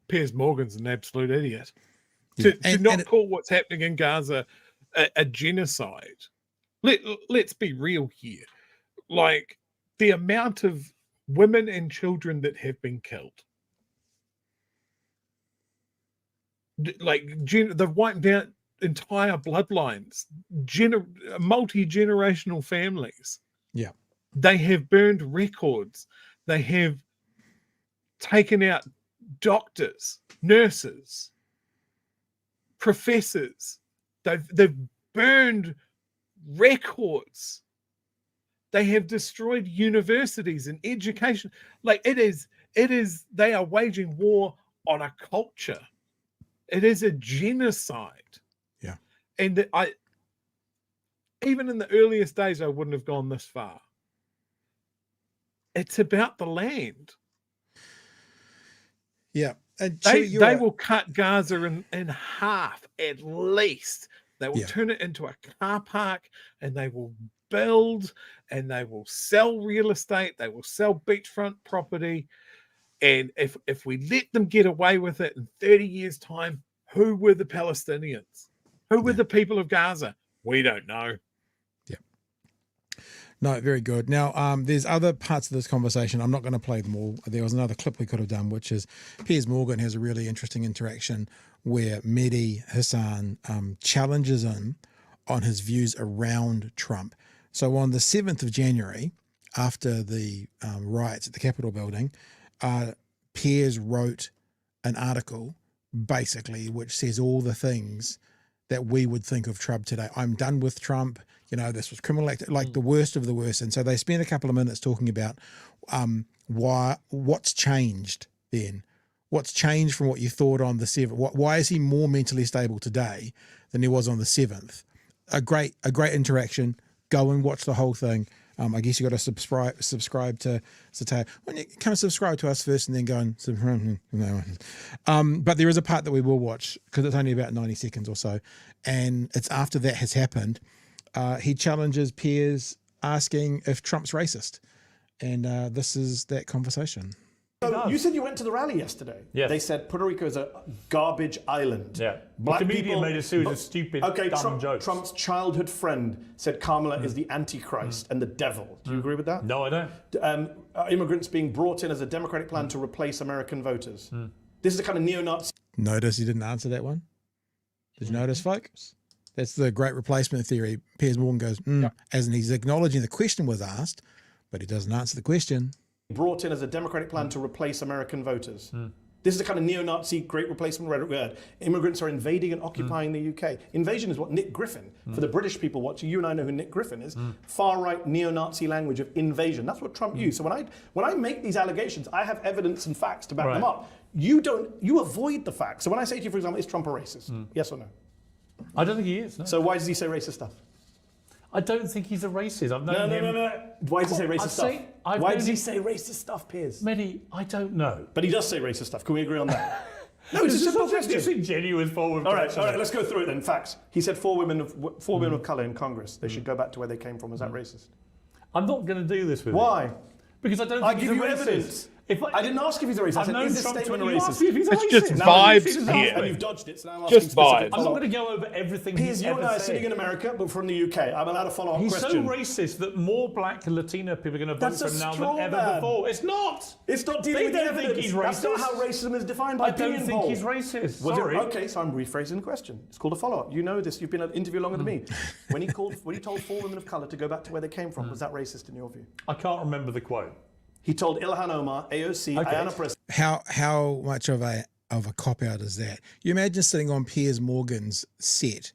Piers Morgan's an absolute idiot. Yeah. To not call what's happening in Gaza a genocide. Let's be real here. Like, the amount of women and children that have been killed. They've wiped out entire bloodlines, multi-generational families. Yeah. They have burned records. They have taken out doctors, nurses, professors. They've burned records. They have destroyed universities and education. Like, it is, they are waging war on a culture. It is a genocide. Yeah. And even in the earliest days, I wouldn't have gone this far. It's about the land. Yeah. And They will cut Gaza in half at least. They will Yeah. turn it into a car park, and they will build, and they will sell real estate. They will sell beachfront property. And if we let them get away with it in 30 years' time, who were the Palestinians? Who were the people of Gaza? We don't know. No, very good. Now, there's other parts of this conversation. I'm not going to play them all. There was another clip we could have done, which is Piers Morgan has a really interesting interaction where Mehdi Hassan challenges him on his views around Trump. So on the 7th of January, after the riots at the Capitol building, Piers wrote an article, basically, which says all the things that we would think of Trump today. I'm done with Trump. You know, this was criminal act, like the worst of the worst. And so they spent a couple of minutes talking about what's changed then. What's changed from what you thought on the 7th? Why is he more mentally stable today than he was on the 7th? A great interaction. Go and watch the whole thing. I guess you got to subscribe to Zeteo. When you come and subscribe to us first and then go and subscribe. But there is a part that we will watch because it's only about 90 seconds or so. And it's after that has happened. He challenges Piers asking if Trump's racist. And this is that conversation. So you said you went to the rally yesterday. Yes. They said Puerto Rico is a garbage island. Yeah. Black The comedian people made a series of stupid, dumb jokes. Trump's childhood friend said Kamala is the Antichrist and the devil. Do you agree with that? No, I don't. Immigrants being brought in as a Democratic plan to replace American voters. This is a kind of neo-Nazi. Notice he didn't answer that one. Did you notice, folks? That's the great replacement theory. Piers Morgan goes, as in he's acknowledging the question was asked, but he doesn't answer the question. Brought in as a Democratic plan to replace American voters. This is a kind of neo-Nazi great replacement word. Immigrants are invading and occupying the UK. Invasion is what Nick Griffin, for the British people watching, you and I know who Nick Griffin is, far-right neo-Nazi language of invasion. That's what Trump used. So when I make these allegations, I have evidence and facts to back them up. You avoid the facts. So when I say to you, for example, is Trump a racist? Yes or no? I don't think he is. No. So why does he say racist stuff? I don't think he's a racist. I've known him. No. Why does he say racist stuff? Why does he say racist stuff, Piers? Mehdi, I don't know. But he does say racist stuff. Can we agree on that? No, it's a simple question. It's ingenuous forward. All right, let's go through it then. Facts. He said four women of colour in Congress. They should go back to where they came from. Is that racist? I'm not going to do this with you. Why? Because I don't think I he's give a you racist. evidence. I didn't ask if he's a racist. I said, is this statement a racist? It's just vibes here. And you've dodged it, so now I'm asking Just vibes. I'm not going to go over everything Piers, he's you and I ever are said. sitting in America, but from the UK. I'm allowed a follow-up question. He's so racist that more black and Latino people are going to vote That's for a him now straw than ever man. before. It's not. It's not dealing They with the don't think evidence. he's That's not racist. how racism is defined by I don't opinion think polls. he's racist. Was Sorry. Okay, so I'm rephrasing the question. It's called a follow-up. You know this. You've been an interview longer than me. When he told four women of colour to go back to where they came from, was that racist in your view? I can't remember the quote. He told Ilhan Omar, AOC, Okay. Ayanna Pressley. How much of a cop out is that? You imagine sitting on Piers Morgan's set,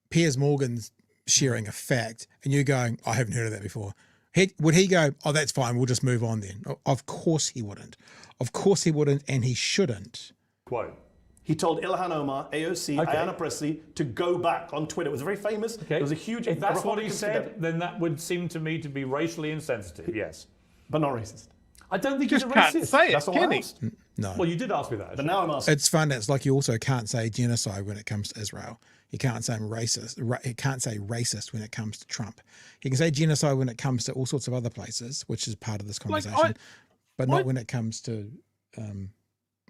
Piers Morgan's sharing a fact, and you going, I haven't heard of that before. Would he go, oh, that's fine, we'll just move on then? Of course he wouldn't. Of course he wouldn't, and he shouldn't. Quote. He told Ilhan Omar, AOC, Okay. Ayanna Pressley to go back on Twitter. It was very famous. Okay. It was a huge... If that's what he Republican said, scandal, then that would seem to me to be racially insensitive. Yes. but not racist. I don't think Just he's a can't racist. say it, That's all can I he? asked. No. Well, you did ask me that. But actually. now I'm asking. It's fun. It's like you also can't say genocide when it comes to Israel. You can't say racist. He can't say racist when it comes to Trump. He can say genocide when it comes to all sorts of other places, which is part of this conversation, but not when it comes to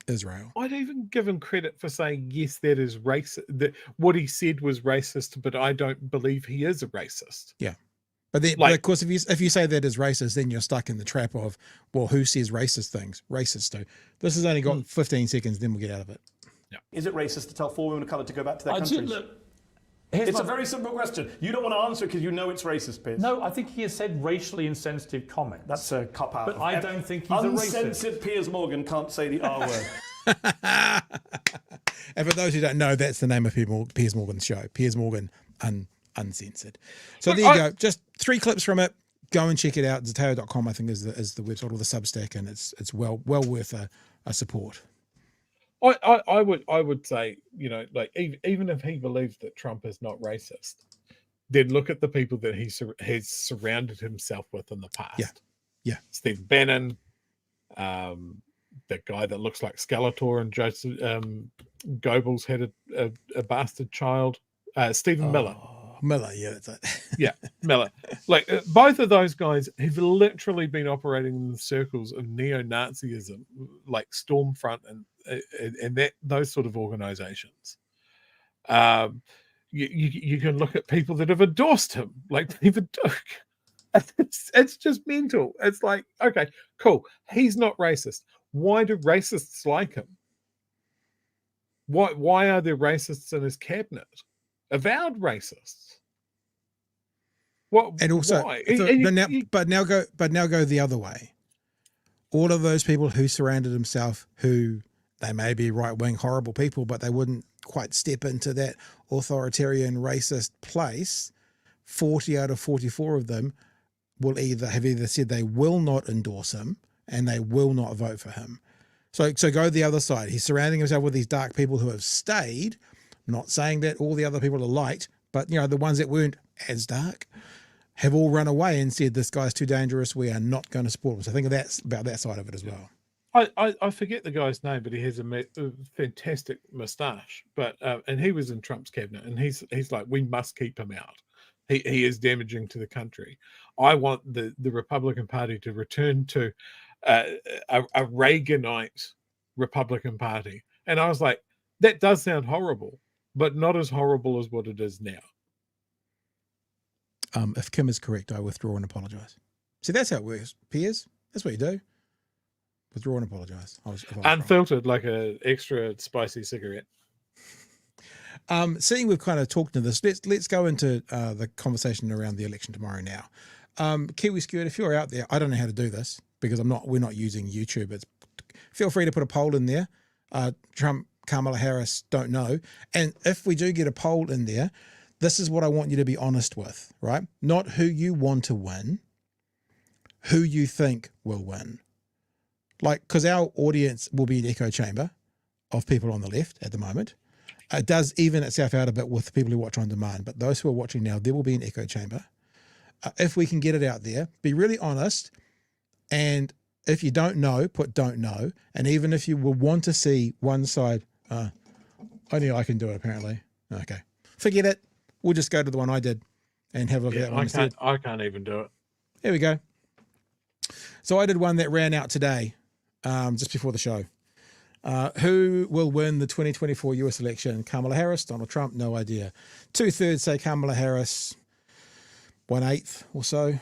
Israel. I'd even give him credit for saying, yes, that is racist. That what he said was racist, but I don't believe he is a racist. Yeah. But then, Like- but of course, if you say that is racist, then you're stuck in the trap of, well, who says racist things? Racists do. This has only got 15 seconds, then we'll get out of it. Is it racist to tell 4 women of colour to go back to their I countries? do, look, here's It's my- a very simple question. You don't want to answer it because you know it's racist, Piers. No, I think he has said racially insensitive comments. That's a cop-out. But I don't think he's a racist. Uncensored Piers Morgan can't say the R word. And for those who don't know, that's the name of Piers Morgan's show. Piers Morgan Uncensored. So there you go. Just 3 clips from it. Go and check it out. Zeteo.com, I think, is the website or the Substack, and it's well worth a support. I would say, like even if he believes that Trump is not racist, then look at the people that he has surrounded himself with in the past. Yeah. Steve Bannon, that guy that looks like Skeletor, and Joseph Goebbels had a bastard child. Stephen Miller. Miller, yeah, that's it. Yeah, Miller. Like both of those guys have literally been operating in the circles of neo-Nazism, like Stormfront and that those sort of organizations. You can look at people that have endorsed him, like David Duke. It's just mental. It's like, okay, cool. He's not racist. Why do racists like him? Why are there racists in his cabinet? Avowed racists. What? And also, why? but now go the other way. All of those people who surrounded himself, who they may be right-wing, horrible people, but they wouldn't quite step into that authoritarian, racist place. 40 out of 44 of them will have either said they will not endorse him and they will not vote for him. So go the other side. He's surrounding himself with these dark people who have stayed. Not saying that all the other people are light, but the ones that weren't as dark have all run away and said, this guy's too dangerous, we are not going to support him. So I think that's about that side of it as well. I forget the guy's name, but he has a fantastic moustache. But and he was in Trump's cabinet, and he's like, we must keep him out. He is damaging to the country. I want the Republican Party to return to a Reaganite Republican Party. And I was like, that does sound horrible, but not as horrible as what it is now. If Kim is correct, I withdraw and apologise. See, that's how it works, Piers. That's what you do. Withdraw and apologise. Unfiltered, like an extra spicy cigarette. Seeing we've kind of talked to this, let's go into the conversation around the election tomorrow now. Kiwi Skewered, if you're out there, I don't know how to do this because we're not using YouTube. Feel free to put a poll in there. Trump, Kamala Harris, don't know. And if we do get a poll in there, this is what I want you to be honest with, right? Not who you want to win, who you think will win. Like, because our audience will be an echo chamber of people on the left at the moment. It does even itself out a bit with people who watch on demand, but those who are watching now, there will be an echo chamber. If we can get it out there, be really honest. And if you don't know, put don't know. And even if you will want to see one side, only I can do it apparently. Okay, forget it. We'll just go to the one I did and have a look at that one instead. I can't even do it. There we go. So I did one that ran out today, just before the show. Who will win the 2024 US election? Kamala Harris, Donald Trump? No idea. 2/3 say Kamala Harris, 1/8 or so.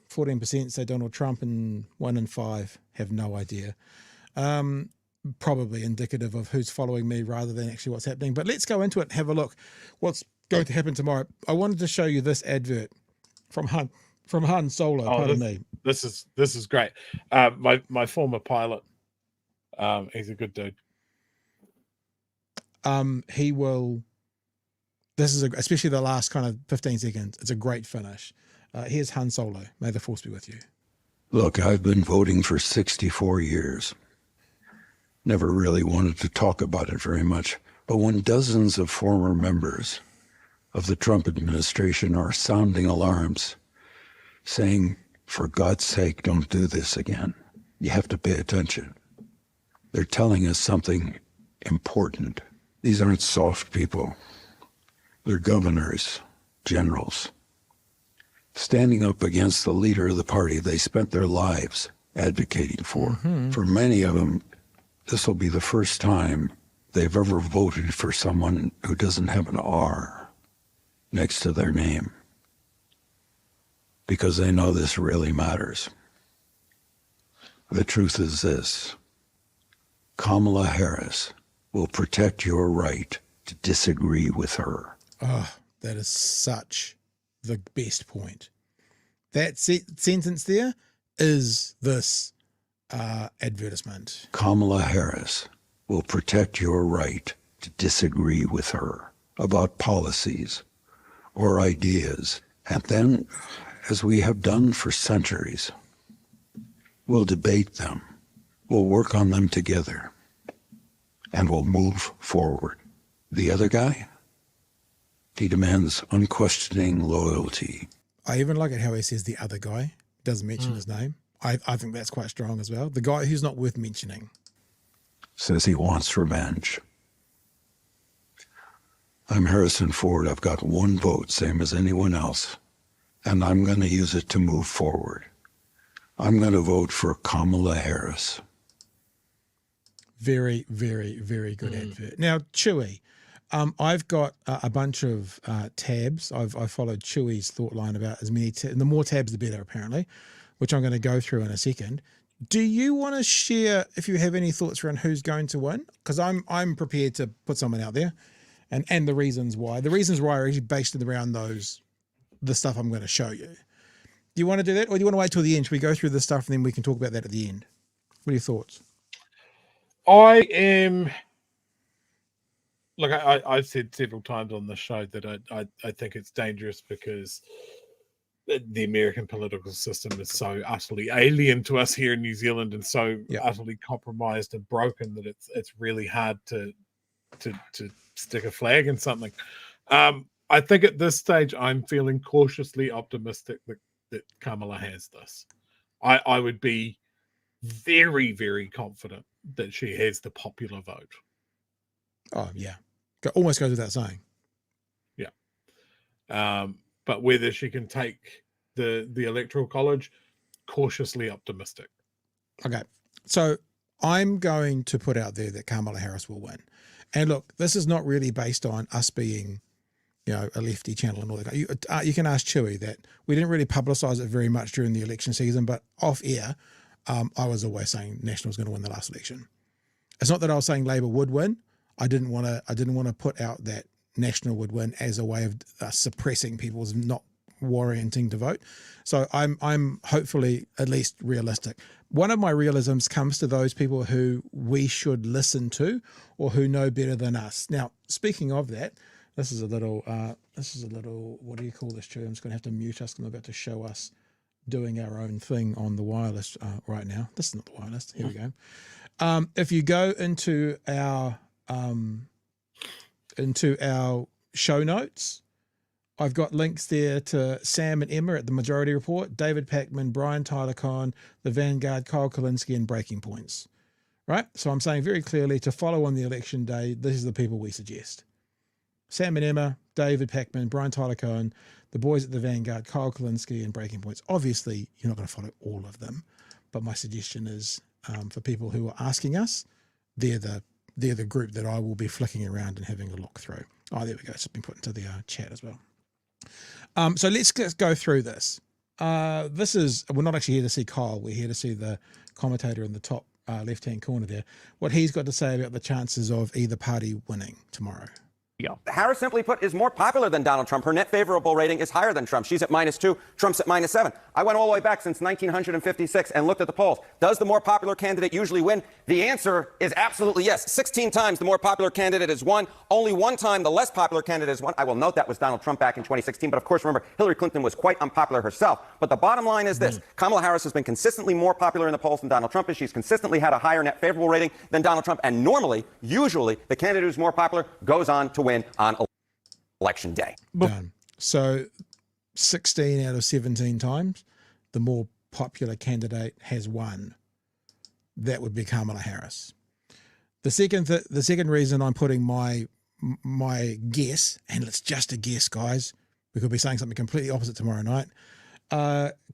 14% say Donald Trump, and 1 in 5 have no idea. Probably indicative of who's following me rather than actually what's happening. But let's go into it and have a look. What's going to happen tomorrow? I wanted to show you this advert from From Han Solo, pardon me. This is great. My former pilot, he's a good dude. He will. This is especially the last kind of 15 seconds. It's a great finish. Here's Han Solo. May the force be with you. Look, I've been voting for 64 years. Never really wanted to talk about it very much. But when dozens of former members of the Trump administration are sounding alarms, saying, for God's sake, don't do this again, you have to pay attention. They're telling us something important. These aren't soft people. They're governors, generals, standing up against the leader of the party they spent their lives advocating for. For many of them, this will be the first time they've ever voted for someone who doesn't have an R next to their name, because they know this really matters. The truth is this: Kamala Harris will protect your right to disagree with her. Oh, that is such the best point. That sentence there is this advertisement. Kamala Harris will protect your right to disagree with her about policies or ideas. And then, as we have done for centuries, we'll debate them, we'll work on them together, and we'll move forward. The other guy, he demands unquestioning loyalty. I even like it how he says the other guy. Doesn't mention his name. I think that's quite strong as well. The guy who's not worth mentioning. Says he wants revenge. I'm Harrison Ford. I've got one vote, same as anyone else, and I'm going to use it to move forward. I'm going to vote for Kamala Harris. Very, very, very good advert. Now, Chewy, I've got a bunch of tabs. I've followed Chewy's thought line about as many, and the more tabs, the better, apparently, which I'm going to go through in a second. Do you want to share if you have any thoughts around who's going to win? Because I'm prepared to put someone out there, and the reasons why. The reasons why are actually based around the stuff I'm going to show you. Do you want to do that, or do you want to wait till the end? Should we go through the stuff and then we can talk about that at the end? What are your thoughts? I am. Look, I've said several times on the show that I think it's dangerous because the American political system is so utterly alien to us here in New Zealand and so utterly compromised and broken that it's really hard to stick a flag in something. I think at this stage I'm feeling cautiously optimistic that Kamala has this. I would be very, very confident that she has the popular vote. Oh, yeah. Almost goes without saying. Yeah. But whether she can take the Electoral College, cautiously optimistic. Okay. So I'm going to put out there that Kamala Harris will win. And look, this is not really based on us being, a lefty channel and all that. You can ask Chewy that. We didn't really publicise it very much during the election season, but off air, I was always saying National's going to win the last election. It's not that I was saying Labor would win. I didn't want to put out that National would win as a way of suppressing people's not warranting to vote. So I'm hopefully at least realistic. One of my realisms comes to those people who we should listen to or who know better than us. Now, speaking of that, this is a little, what do you call this, Chew? I'm just going to have to mute us because I'm about to show us doing our own thing on the wireless right now. This is not the wireless. Here we go. If you go into our show notes, I've got links there to Sam and Emma at the Majority Report, David Packman, Brian Tyler Cohen, the Vanguard, Kyle Kulinski, and Breaking Points. Right? So I'm saying very clearly to follow on the election day, this is the people we suggest. Sam and Emma, David Packman, Brian Tyler Cohen, the boys at the Vanguard, Kyle Kulinski, and Breaking Points. Obviously, you're not going to follow all of them, but my suggestion is for people who are asking us, they're the group that I will be flicking around and having a look through. Oh, there we go. It's been put into the chat as well. So let's go through this. We're not actually here to see Kyle. We're here to see the commentator in the top left-hand corner there. What he's got to say about the chances of either party winning tomorrow. Harris, simply put, is more popular than Donald Trump. Her net favorable rating is higher than Trump. She's at -2. Trump's at -7. I went all the way back since 1956 and looked at the polls. Does the more popular candidate usually win? The answer is absolutely yes. 16 times the more popular candidate has won. Only one time the less popular candidate has won. I will note that was Donald Trump back in 2016. But of course, remember, Hillary Clinton was quite unpopular herself. But the bottom line is this. Kamala Harris has been consistently more popular in the polls than Donald Trump is. She's consistently had a higher net favorable rating than Donald Trump. And normally, usually, the candidate who's more popular goes on to win on election day. Done. So 16 out of 17 times, the more popular candidate has won. That would be Kamala Harris. The second reason I'm putting my guess, and it's just a guess, guys, we could be saying something completely opposite tomorrow night.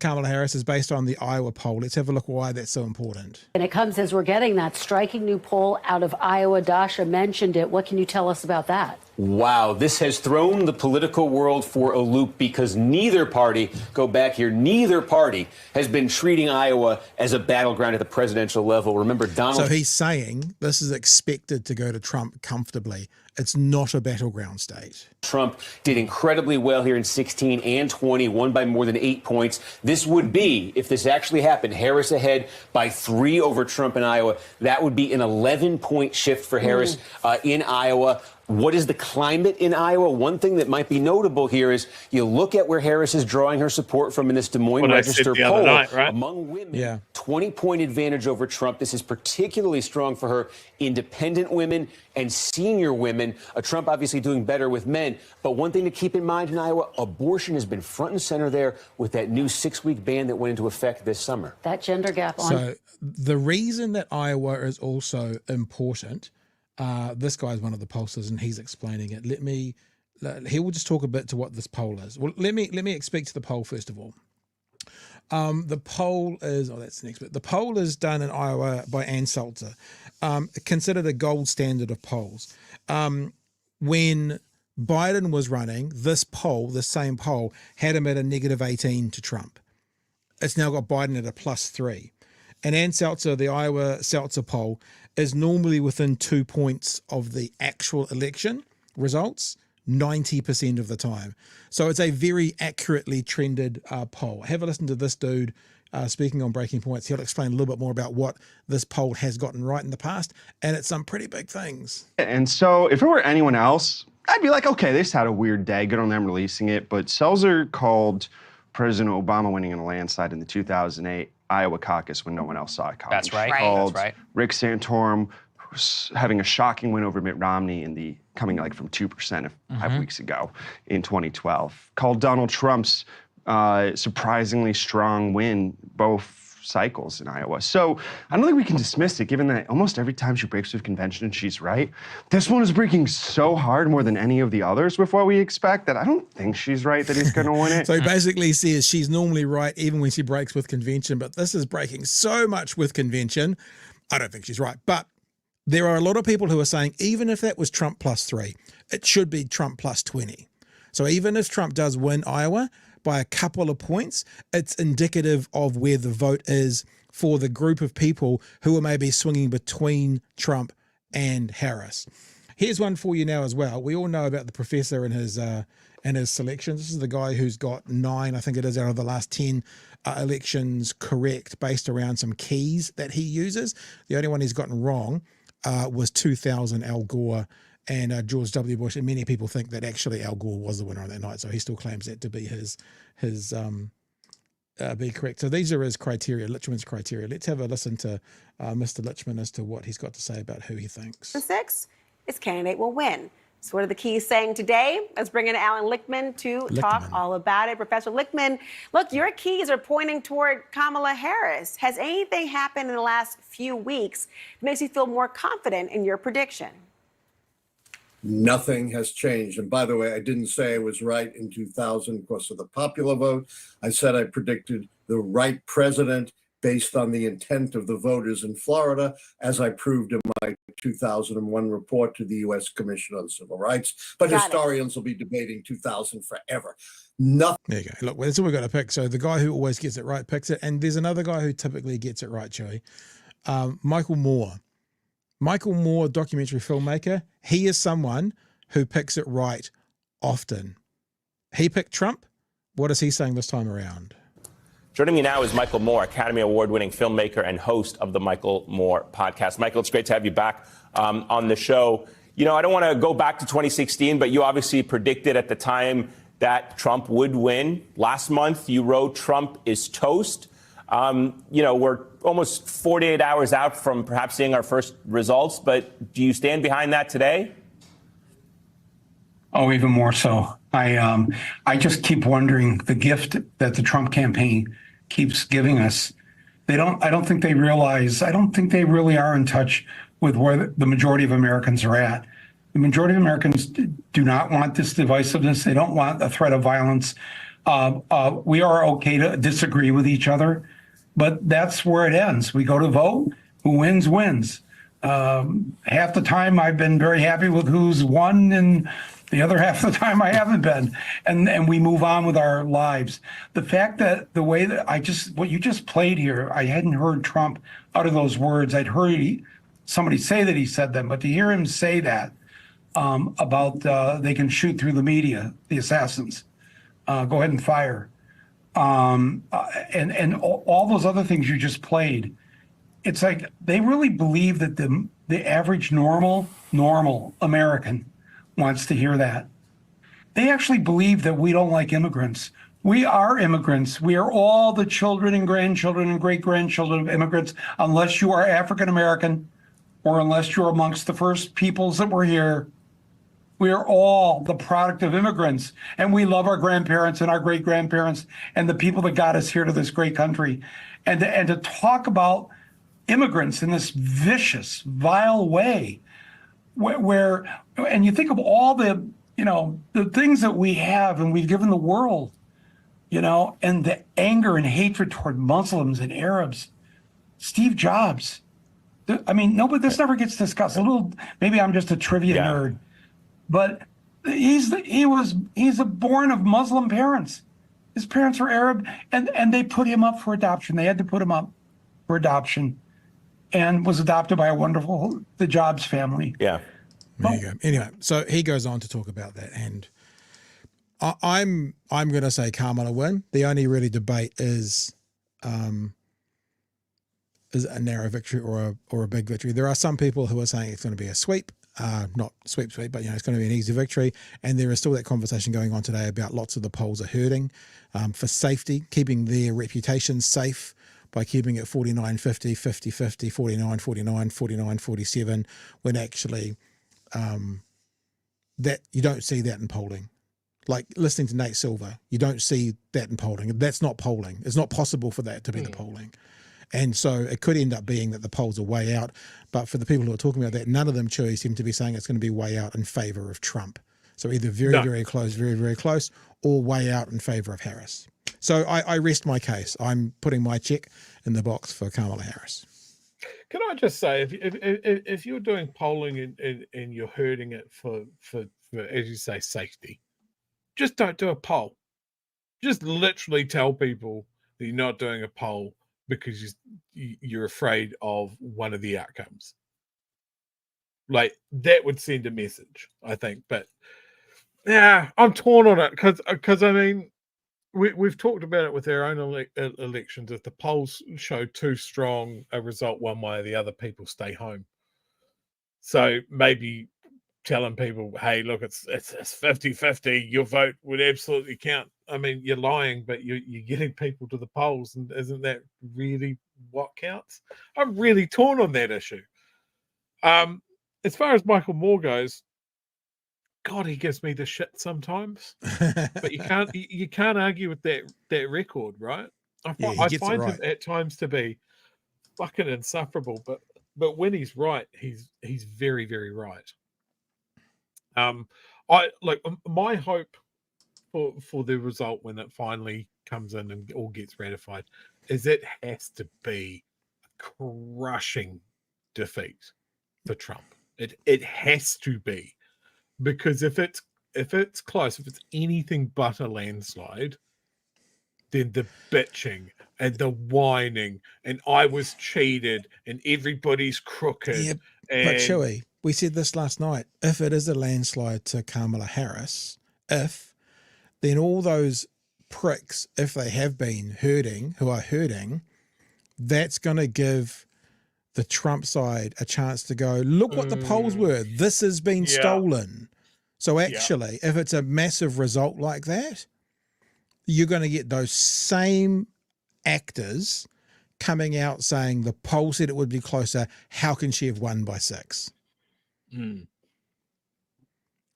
Kamala Harris is based on the Iowa poll. Let's have a look why that's so important. And it comes as we're getting that striking new poll out of Iowa. Dasha mentioned it. What can you tell us about that? Wow, this has thrown the political world for a loop because neither party, go back here, neither party has been treating Iowa as a battleground at the presidential level. Remember, Donald... So he's saying this is expected to go to Trump comfortably. It's not a battleground state. Trump did incredibly well here in 16 and 20, won by more than 8 points. This would be, if this actually happened, Harris ahead by 3 over Trump in Iowa. That would be an 11-point shift for Harris in Iowa. What is the climate in Iowa? One thing that might be notable here is you look at where Harris is drawing her support from in this Des Moines Register poll. Night, right? Among women, 20-point advantage over Trump. This is particularly strong for her independent women and senior women. Trump obviously doing better with men. But one thing to keep in mind in Iowa, abortion has been front and center there with that new 6-week ban that went into effect this summer. That gender gap on. So the reason that Iowa is also important, this guy's one of the pollsters and he's explaining it. He will just talk a bit to what this poll is. Well, let me speak to the poll first of all. The poll is, that's the next bit. The poll is done in Iowa by Ann Salter, considered a gold standard of polls. When Biden was running, this same poll, had him at a -18 to Trump. It's now got Biden at a +3. And Ann Salter, the Iowa Salter poll, is normally within 2 points of the actual election results 90% of the time. So it's a very accurately trended poll. Have a listen to this dude speaking on Breaking Points. He'll explain a little bit more about what this poll has gotten right in the past, and it's some pretty big things. And so if it were anyone else, I'd be like, okay, they just had a weird day. Good on them releasing it. But Selzer called President Obama winning in a landslide in the 2008 Iowa caucus when no one else saw it coming. That's right. Called That's right. Rick Santorum having a shocking win over Mitt Romney in the coming like from 2% 5 weeks ago in 2012. Called Donald Trump's surprisingly strong win both cycles in Iowa. So I don't think we can dismiss it, given that almost every time she breaks with convention, she's right. This one is breaking so hard more than any of the others with what we expect that I don't think she's right that he's going to win it. So he basically says she's normally right even when she breaks with convention, but this is breaking so much with convention, I don't think she's right. But there are a lot of people who are saying even if that was Trump +3, it should be Trump +20. So even if Trump does win Iowa by a couple of points, it's indicative of where the vote is for the group of people who are maybe swinging between Trump and Harris. Here's one for you now as well. We all know about the professor and his selections. This is the guy who's got 9, I think it is, out of the last 10 elections correct based around some keys that he uses. The only one he's gotten wrong was 2000 Al Gore and George W. Bush, and many people think that actually Al Gore was the winner on that night, so he still claims that to be his be correct. So these are his criteria, Lichman's criteria. Let's have a listen to Mr. Lichman as to what he's got to say about who he thinks. 6, his candidate will win. So what are the keys saying today? Let's bring in Alan Lichtman to talk all about it. Professor Lichtman, look, your keys are pointing toward Kamala Harris. Has anything happened in the last few weeks that makes you feel more confident in your prediction? Nothing has changed. And by the way, I didn't say I was right in 2000 because of the popular vote. I said I predicted the right president based on the intent of the voters in Florida, as I proved in my 2001 report to the U.S. Commission on Civil Rights. But historians will be debating 2000 forever. Nothing. There you go. Look, that's what we've got to pick. So the guy who always gets it right picks it. And there's another guy who typically gets it right, Joey. Michael Moore. Michael Moore, documentary filmmaker. He is someone who picks it right often. He picked Trump. What is he saying this time around? Joining me now is Michael Moore, Academy Award-winning filmmaker and host of the Michael Moore podcast. Michael, it's great to have you back on the show. You know, I don't want to go back to 2016, but you obviously predicted at the time that Trump would win. Last month, you wrote Trump is toast. You know, we're almost 48 hours out from perhaps seeing our first results, but do you stand behind that today? Oh, even more so. I just keep wondering the gift that the Trump campaign keeps giving us. I don't think they realize, I don't think they really are in touch with where the majority of Americans are at. The majority of Americans do not want this divisiveness. They don't want a threat of violence. We are okay to disagree with each other, but that's where it ends. We go to vote. Who wins, wins. Half the time I've been very happy with who's won, and the other half of the time I haven't been. And we move on with our lives. The fact that the way that what you just played here, I hadn't heard Trump utter those words. I'd heard somebody say that he said them, but to hear him say that about they can shoot through the media, the assassins, go ahead and fire. And all those other things you just played, it's like they really believe that the average normal American wants to hear that. They actually believe that we don't like immigrants. We are immigrants. We are all the children and grandchildren and great-grandchildren of immigrants, unless you are African American or unless you're amongst the first peoples that were here. We are all the product of immigrants, and we love our grandparents and our great-grandparents and the people that got us here to this great country. And to talk about immigrants in this vicious, vile way, where and you think of all the things that we have and we've given the world, and the anger and hatred toward Muslims and Arabs. Steve Jobs. I mean, this never gets discussed. Maybe I'm just a trivia nerd, but he's born of Muslim parents. His parents were Arab, and they put him up for adoption. They had to put him up for adoption, and was adopted by the Jobs family. Yeah. There you go. Anyway, so he goes on to talk about that, and I'm going to say Kamala win. The only really debate is a narrow victory or a big victory. There are some people who are saying it's going to be a sweep, not sweep, but it's going to be an easy victory. And there is still that conversation going on today about lots of the polls are hurting for safety, keeping their reputation safe by keeping it 49-50, 50-50, 49-49, 49-47, when actually that you don't see that in polling. Like listening to Nate Silver, you don't see that in polling. That's not polling. It's not possible for that to be the polling. And so it could end up being that the polls are way out. But for the people who are talking about that, none of them seem to be saying it's going to be way out in favor of Trump. So either very close, very, very close, or way out in favor of Harris. So I rest my case. I'm putting my check in the box for Kamala Harris. Can I just say, if you're doing polling and you're hurting it for, as you say, safety, just don't do a poll. Just literally tell people that you're not doing a poll because you're afraid of one of the outcomes. Like, that would send a message, I think. But yeah, I'm torn on it because I mean, we've talked about it with our own elections. If the polls show too strong a result one way or the other, people stay home. So maybe telling people, hey, look, it's 50-50, your vote would absolutely count. I mean, you're lying, but you're getting people to the polls, and isn't that really what counts? I'm really torn on that issue. As far as Michael Moore goes, God, he gives me the shit sometimes. But you can't argue with that record, right? I find him at times to be fucking insufferable, but when he's right, he's very, very right. My hope for the result when it finally comes in and all gets ratified is it has to be a crushing defeat for Trump. It has to be, because if it's close, if it's anything but a landslide, then the bitching and the whining and I was cheated and everybody's crooked. Yeah, but Chewy, we said this last night. If it is a landslide to Kamala Harris, then all those pricks, if they have been who are hurting, that's going to give the Trump side a chance to go, look what the polls were. This has been stolen. So actually, if it's a massive result like that, you're going to get those same actors coming out saying the poll said it would be closer. How can she have won by 6?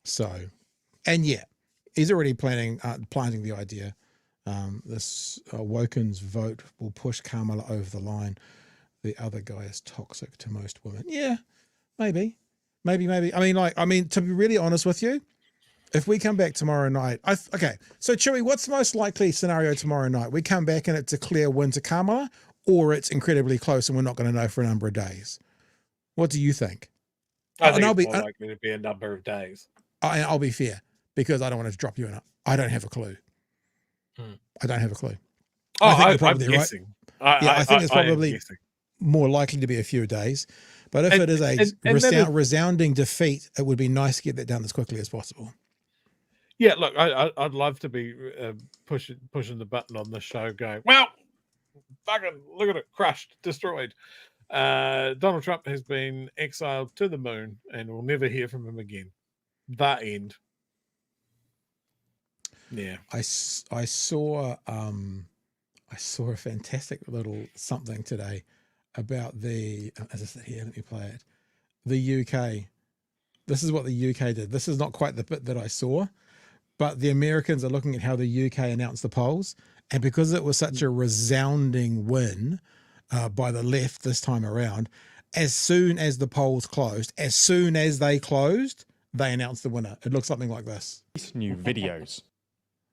So, and yeah, he's already planting the idea. This Woken's vote will push Kamala over the line. The other guy is toxic to most women. Yeah, maybe. I mean, to be really honest with you, if we come back tomorrow night, okay. So Chewy, what's the most likely scenario tomorrow night? We come back and it's a clear win to Kamala, or it's incredibly close and we're not going to know for a number of days. What do you think? I think it's more likely to be a number of days. I'll be fair because I don't want to drop you in. I don't have a clue. I don't have a clue. I think you're probably I'm guessing. Right. I think it's probably more likely to be a few days. But if it is a resounding defeat, it would be nice to get that done as quickly as possible. Yeah, look, I'd love to be pushing the button on this show going, well, fucking look at it, crushed, destroyed. Donald Trump has been exiled to the moon and we'll never hear from him again. The end. Yeah. I saw a fantastic little something today about the, as I said here, let me play it. The UK. This is what the UK did. This is not quite the bit that I saw, but the Americans are looking at how the UK announced the polls. And because it was such a resounding win by the left this time around, as soon as the polls closed, they announced the winner. It looks something like this. New videos.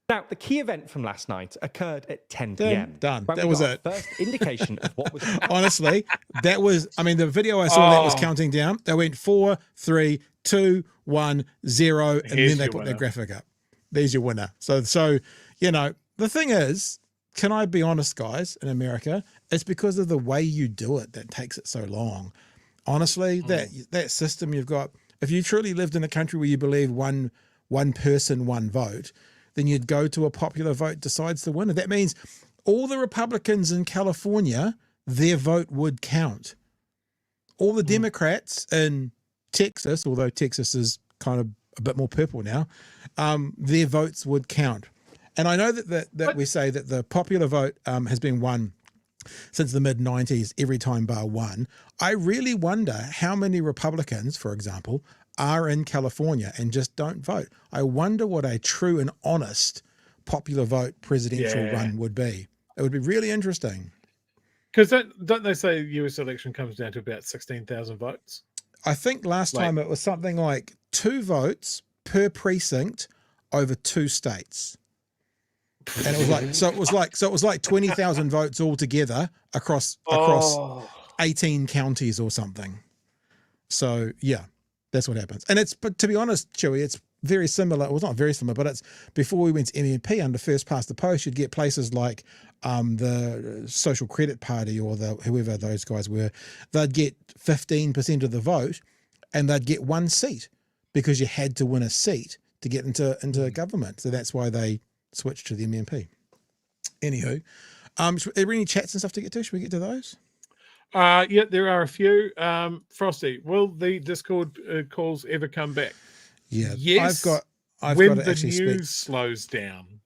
Now, the key event from last night occurred at 10 p.m. Done. That was it. First indication of what was. Honestly, that was. I mean, the video I saw that was counting down. They went 4, 3, 2, 1, 0, and then they put their graphic up. There's your winner. So you know, the thing is, can I be honest, guys? In America, it's because of the way you do it that takes it so long. Honestly, that system you've got. If you truly lived in a country where you believe one person, one vote, then you'd go to a popular vote decides the winner. That means all the Republicans in California, their vote would count. All the Democrats in Texas, although Texas is kind of a bit more purple now, their votes would count. And I know that we say that the popular vote has been won since the mid-90s every time bar one. I really wonder how many Republicans, for example, are in California and just don't vote. I wonder what a true and honest popular vote presidential run would be. It would be really interesting. Because don't they say the US election comes down to about 16,000 votes? I think last time it was something like 2 votes per precinct over 2 states. And it was like 20,000 votes altogether across 18 counties or something. So yeah, that's what happens. And but to be honest, Chewy, it's very similar. Well, not very similar, but it's before we went to MMP under first past the post, you'd get places like the Social Credit Party or whoever those guys were. They'd get 15% of the vote and they'd get 1 seat because you had to win a seat to get into government. So that's why they switched to the MMP. Anywho, are there any chats and stuff to get to? Should we get to those? Yeah, there are a few. Frosty, will the Discord calls ever come back? Yeah, yes. I've when got to the actually news slows down.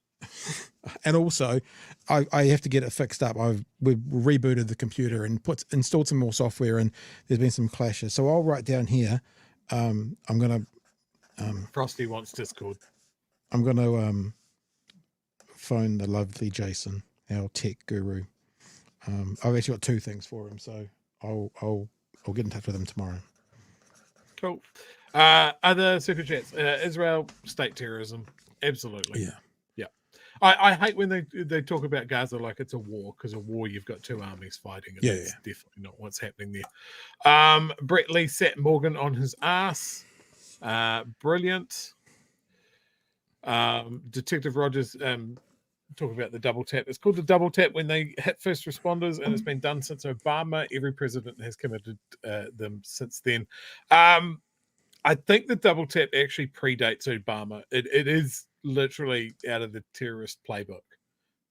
And also, I have to get it fixed up. We've rebooted the computer and installed some more software, and there's been some clashes. So I'll write down here. I'm gonna. Frosty wants Discord. I'm gonna phone the lovely Jason, our tech guru. I've actually got 2 things for him, so I'll get in touch with him tomorrow. Cool. Other super chats. Israel state terrorism. Absolutely. Yeah. Yeah. I hate when they talk about Gaza like it's a war, because a war you've got 2 armies fighting. And that's definitely not what's happening there. Brett Lee sat Morgan on his ass. Brilliant. Detective Rogers talking about the double tap. It's called the double tap when they hit first responders, and it's been done since Obama. Every president has committed them since then. I think the double tap actually predates Obama. It is literally out of the terrorist playbook,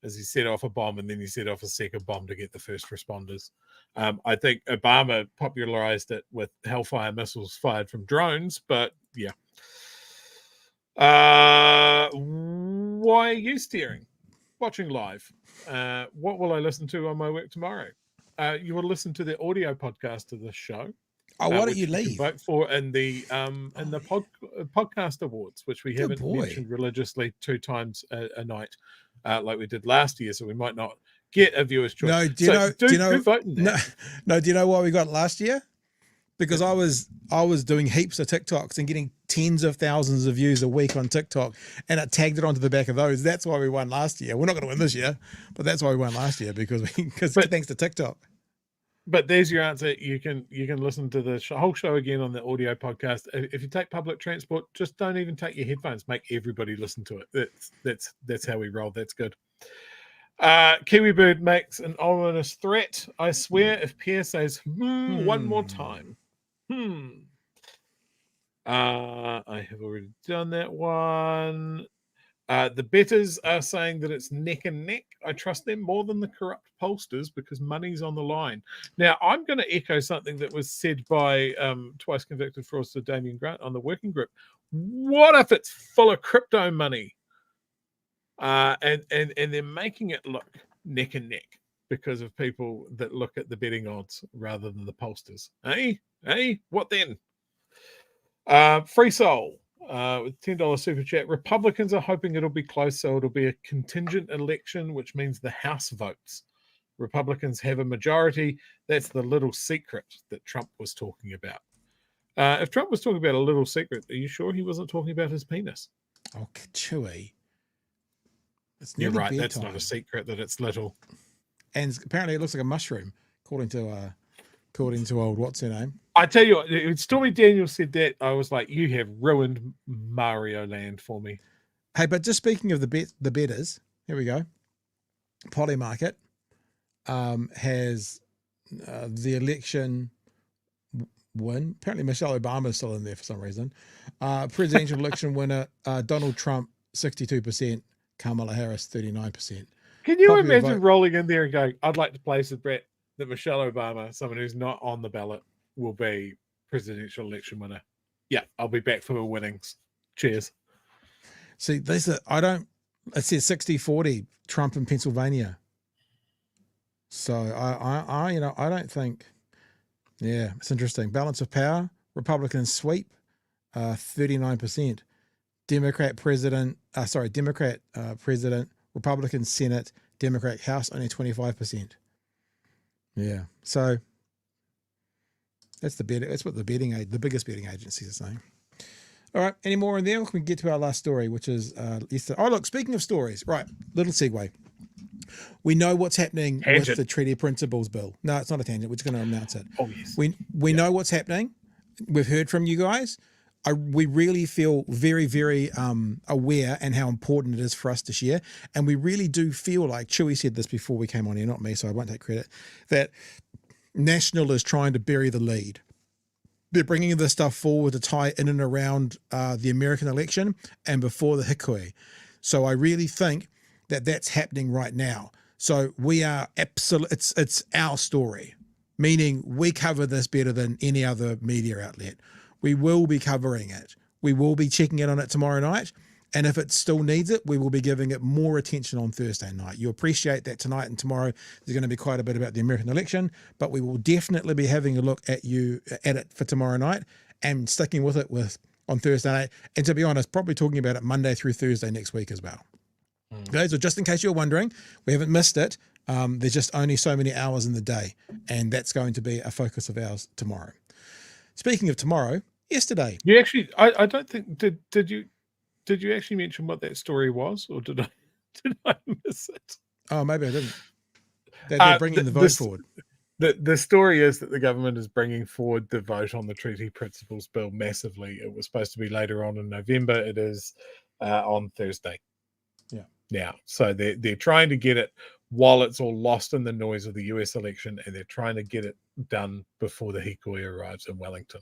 as he set off a bomb and then he set off a second bomb to get the first responders. I think Obama popularized it with Hellfire missiles fired from drones, but yeah. Why are you steering? Watching live. What will I listen to on my work tomorrow? You will listen to the audio podcast of this show. Oh, why don't you can leave? vote for in the podcast awards, which we haven't mentioned religiously 2 times a night, like we did last year. So we might not get a viewer's choice. No, do you know? No, do you know why we got last year? Because I was doing heaps of TikToks and getting tens of thousands of views a week on TikTok, and it tagged it onto the back of those. That's why we won last year. We're not going to win this year, but that's why we won last year because thanks to TikTok. But there's your answer. You can listen to the whole show again on the audio podcast. If you take public transport, just don't even take your headphones. Make everybody listen to it. That's how we roll. That's good. Kiwi Bird makes an ominous threat. I swear, if Pierre says one more time. I have already done that one. The betters are saying that it's neck and neck. I trust them more than the corrupt pollsters because money's on the line. Now, I'm going to echo something that was said by twice convicted fraudster Damien Grant on the working group. What if it's full of crypto money? And they're making it look neck and neck because of people that look at the betting odds rather than the pollsters. Hey, what then? Free Soul with $10 super chat. Republicans are hoping it'll be close, so it'll be a contingent election, which means the House votes. Republicans have a majority. That's the little secret that Trump was talking about. If Trump was talking about a little secret, are you sure he wasn't talking about his penis? Oh, Chewy. You're right. Bedtime. That's not a secret that it's little. And apparently it looks like a mushroom, according to old what's her name. I tell you what, Stormy Daniels said that. I was like, you have ruined Mario Land for me. Hey, but just speaking of the betters, here we go. Polymarket has the election win. Apparently Michelle Obama is still in there for some reason. Presidential election winner, Donald Trump, 62%. Kamala Harris, 39%. Can you imagine rolling in there and going, I'd like to place a bet that Michelle Obama, someone who's not on the ballot, will be presidential election winner. Yeah, I'll be back for the winnings. Cheers. See, it says 60-40 Trump in Pennsylvania. So I don't think, it's interesting. Balance of power, Republican sweep, 39%. Democrat president, Republican Senate, Democrat House, only 25%. Yeah. So that's what the biggest betting agencies are saying. All right. Any more in there? Or can we get to our last story, which is yesterday? Oh, look, speaking of stories, right. Little segue. We know what's happening with the Treaty Principles Bill. No, it's not a tangent. We're just going to announce it. Oh, yes. We know what's happening. We've heard from you guys. We really feel very, very aware and how important it is for us to share. And we really do feel like, Chewy said this before we came on here, not me, so I won't take credit, that National is trying to bury the lead. They're bringing this stuff forward to tie in and around the American election and before the Hikui. So I really think that that's happening right now. So we are it's our story, meaning we cover this better than any other media outlet. We will be covering it. We will be checking in on it tomorrow night. And if it still needs it, we will be giving it more attention on Thursday night. You appreciate that tonight and tomorrow there's going to be quite a bit about the American election, but we will definitely be having a look at it for tomorrow night and sticking with it on Thursday night. And to be honest, probably talking about it Monday through Thursday next week as well. Okay, so just in case you're wondering, we haven't missed it. There's just only so many hours in the day, and that's going to be a focus of ours tomorrow. Speaking of tomorrow, yesterday. You actually, I don't think, did you actually mention what that story was, or did I miss it? Oh, maybe I didn't. They're bringing the vote forward. The story is that the government is bringing forward the vote on the Treaty Principles Bill massively. It was supposed to be later on in November. It is on Thursday. Yeah. Now, so they're trying to get it while it's all lost in the noise of the US election, and they're trying to get it done before the Hikui arrives in Wellington.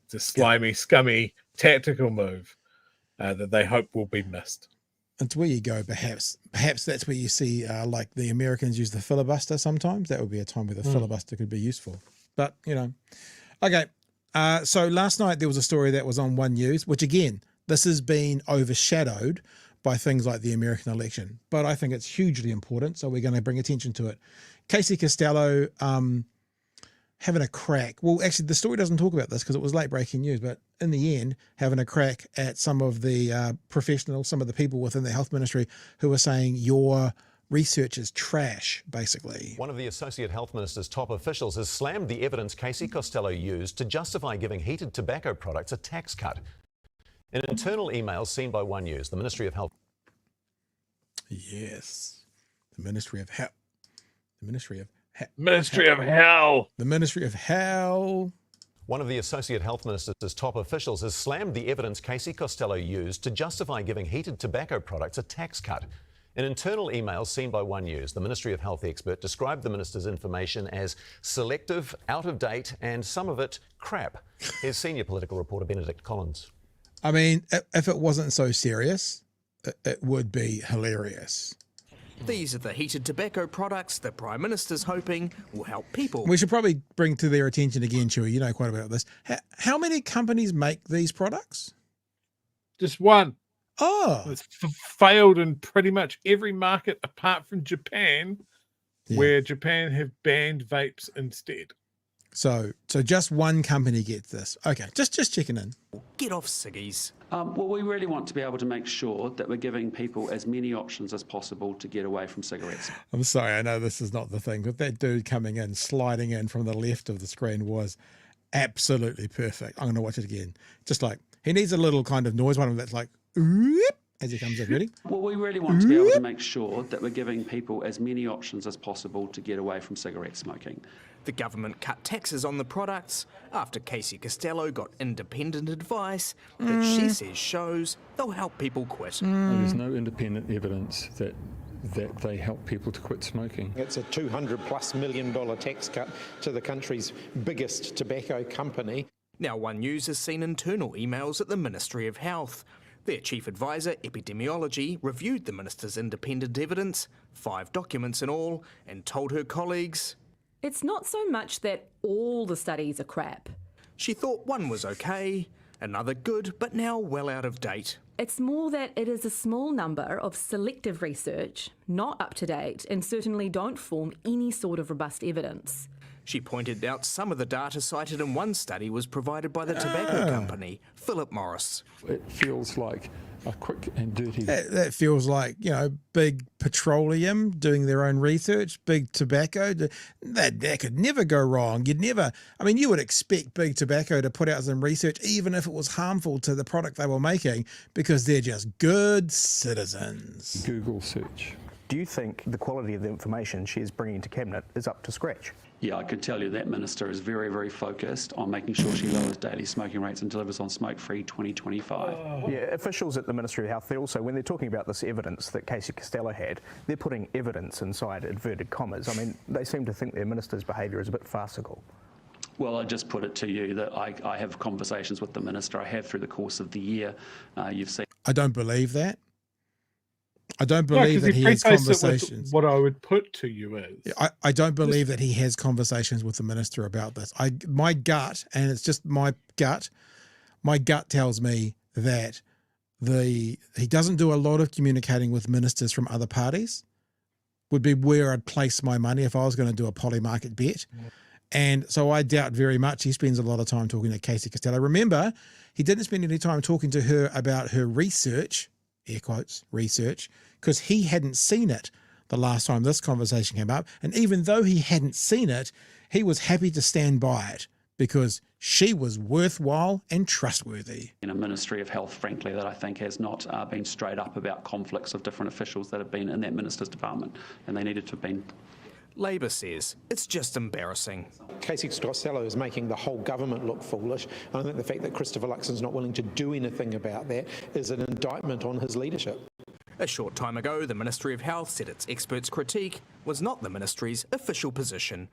It's a slimy, scummy tactical move that they hope will be missed. It's where you go, perhaps. Perhaps that's where you see, like the Americans use the filibuster sometimes. That would be a time where the filibuster could be useful. But, you know. Okay. So last night there was a story that was on One News, which again, this has been overshadowed by things like the American election. But I think it's hugely important, so we're going to bring attention to it. Casey Costello having a crack. Well, actually, the story doesn't talk about this because it was late breaking news, but in the end, having a crack at some of the professionals, some of the people within the health ministry who are saying your research is trash, basically. One of the Associate Health Minister's top officials has slammed the evidence Casey Costello used to justify giving heated tobacco products a tax cut. In an internal email seen by One News, the Ministry of Health... Yes. The Ministry of Health. The Ministry of Ministry of Hell. The Ministry of Hell. One of the Associate Health Minister's top officials has slammed the evidence Casey Costello used to justify giving heated tobacco products a tax cut. In an internal email seen by One News, the Ministry of Health expert described the minister's information as selective, out of date, and some of it crap. Here's senior political reporter Benedict Collins. I mean, if it wasn't so serious, it would be hilarious. These are the heated tobacco products the Prime Minister's hoping will help people. We should probably bring to their attention again, Chewy, you know quite a bit about this. How many companies make these products? Just one. Oh. It's failed in pretty much every market apart from Japan, where Japan have banned vapes instead. So just one company gets this. Okay, just checking in. Get off ciggies. Well, we really want to be able to make sure that we're giving people as many options as possible to get away from cigarettes. I'm sorry, I know this is not the thing, but that dude coming in, sliding in from the left of the screen was absolutely perfect. I'm going to watch it again. Just like, he needs a little kind of noise, one of them that's like, as he comes in. Ready? Well, we really want to be able to make sure that we're giving people as many options as possible to get away from cigarette smoking. The government cut taxes on the products after Casey Costello got independent advice that she says shows they'll help people quit. There's no independent evidence that they help people to quit smoking. It's a $200+ million tax cut to the country's biggest tobacco company. Now One News has seen internal emails at the Ministry of Health. Their chief advisor, epidemiology, reviewed the minister's independent evidence, 5 documents in all, and told her colleagues... It's not so much that all the studies are crap. She thought one was okay, another good, but now well out of date. It's more that it is a small number of selective research, not up to date, and certainly don't form any sort of robust evidence. She pointed out some of the data cited in one study was provided by the tobacco company, Philip Morris. It feels like a quick and dirty... That feels like, you know, big petroleum doing their own research, big tobacco. That could never go wrong. You'd never... I mean, you would expect big tobacco to put out some research, even if it was harmful to the product they were making, because they're just good citizens. Google search. Do you think the quality of the information she is bringing to Cabinet is up to scratch? Yeah, I could tell you that minister is very, very focused on making sure she lowers daily smoking rates and delivers on smoke-free 2025. Yeah, officials at the Ministry of Health, they also, when they're talking about this evidence that Casey Costello had, they're putting evidence inside inverted commas. I mean, they seem to think their minister's behaviour is a bit farcical. Well, I just put it to you that I have conversations with the minister. I have through the course of the year. You've seen... I don't believe that. I don't believe that he has conversations. What I would put to you is... I don't believe that he has conversations with the minister about this. My gut, and it's just my gut tells me that he doesn't do a lot of communicating with ministers from other parties, would be where I'd place my money if I was going to do a polymarket bet. And so I doubt very much he spends a lot of time talking to Casey Costello. Remember, he didn't spend any time talking to her about her research, air quotes, research, because he hadn't seen it the last time this conversation came up. And even though he hadn't seen it, he was happy to stand by it because she was worthwhile and trustworthy. In a Ministry of Health, frankly, that I think has not been straight up about conflicts of different officials that have been in that minister's department, and they needed to have been. Labor says it's just embarrassing. Casey Costello is making the whole government look foolish. I think the fact that Christopher Luxon's not willing to do anything about that is an indictment on his leadership. A short time ago, the Ministry of Health said its experts' critique was not the ministry's official position.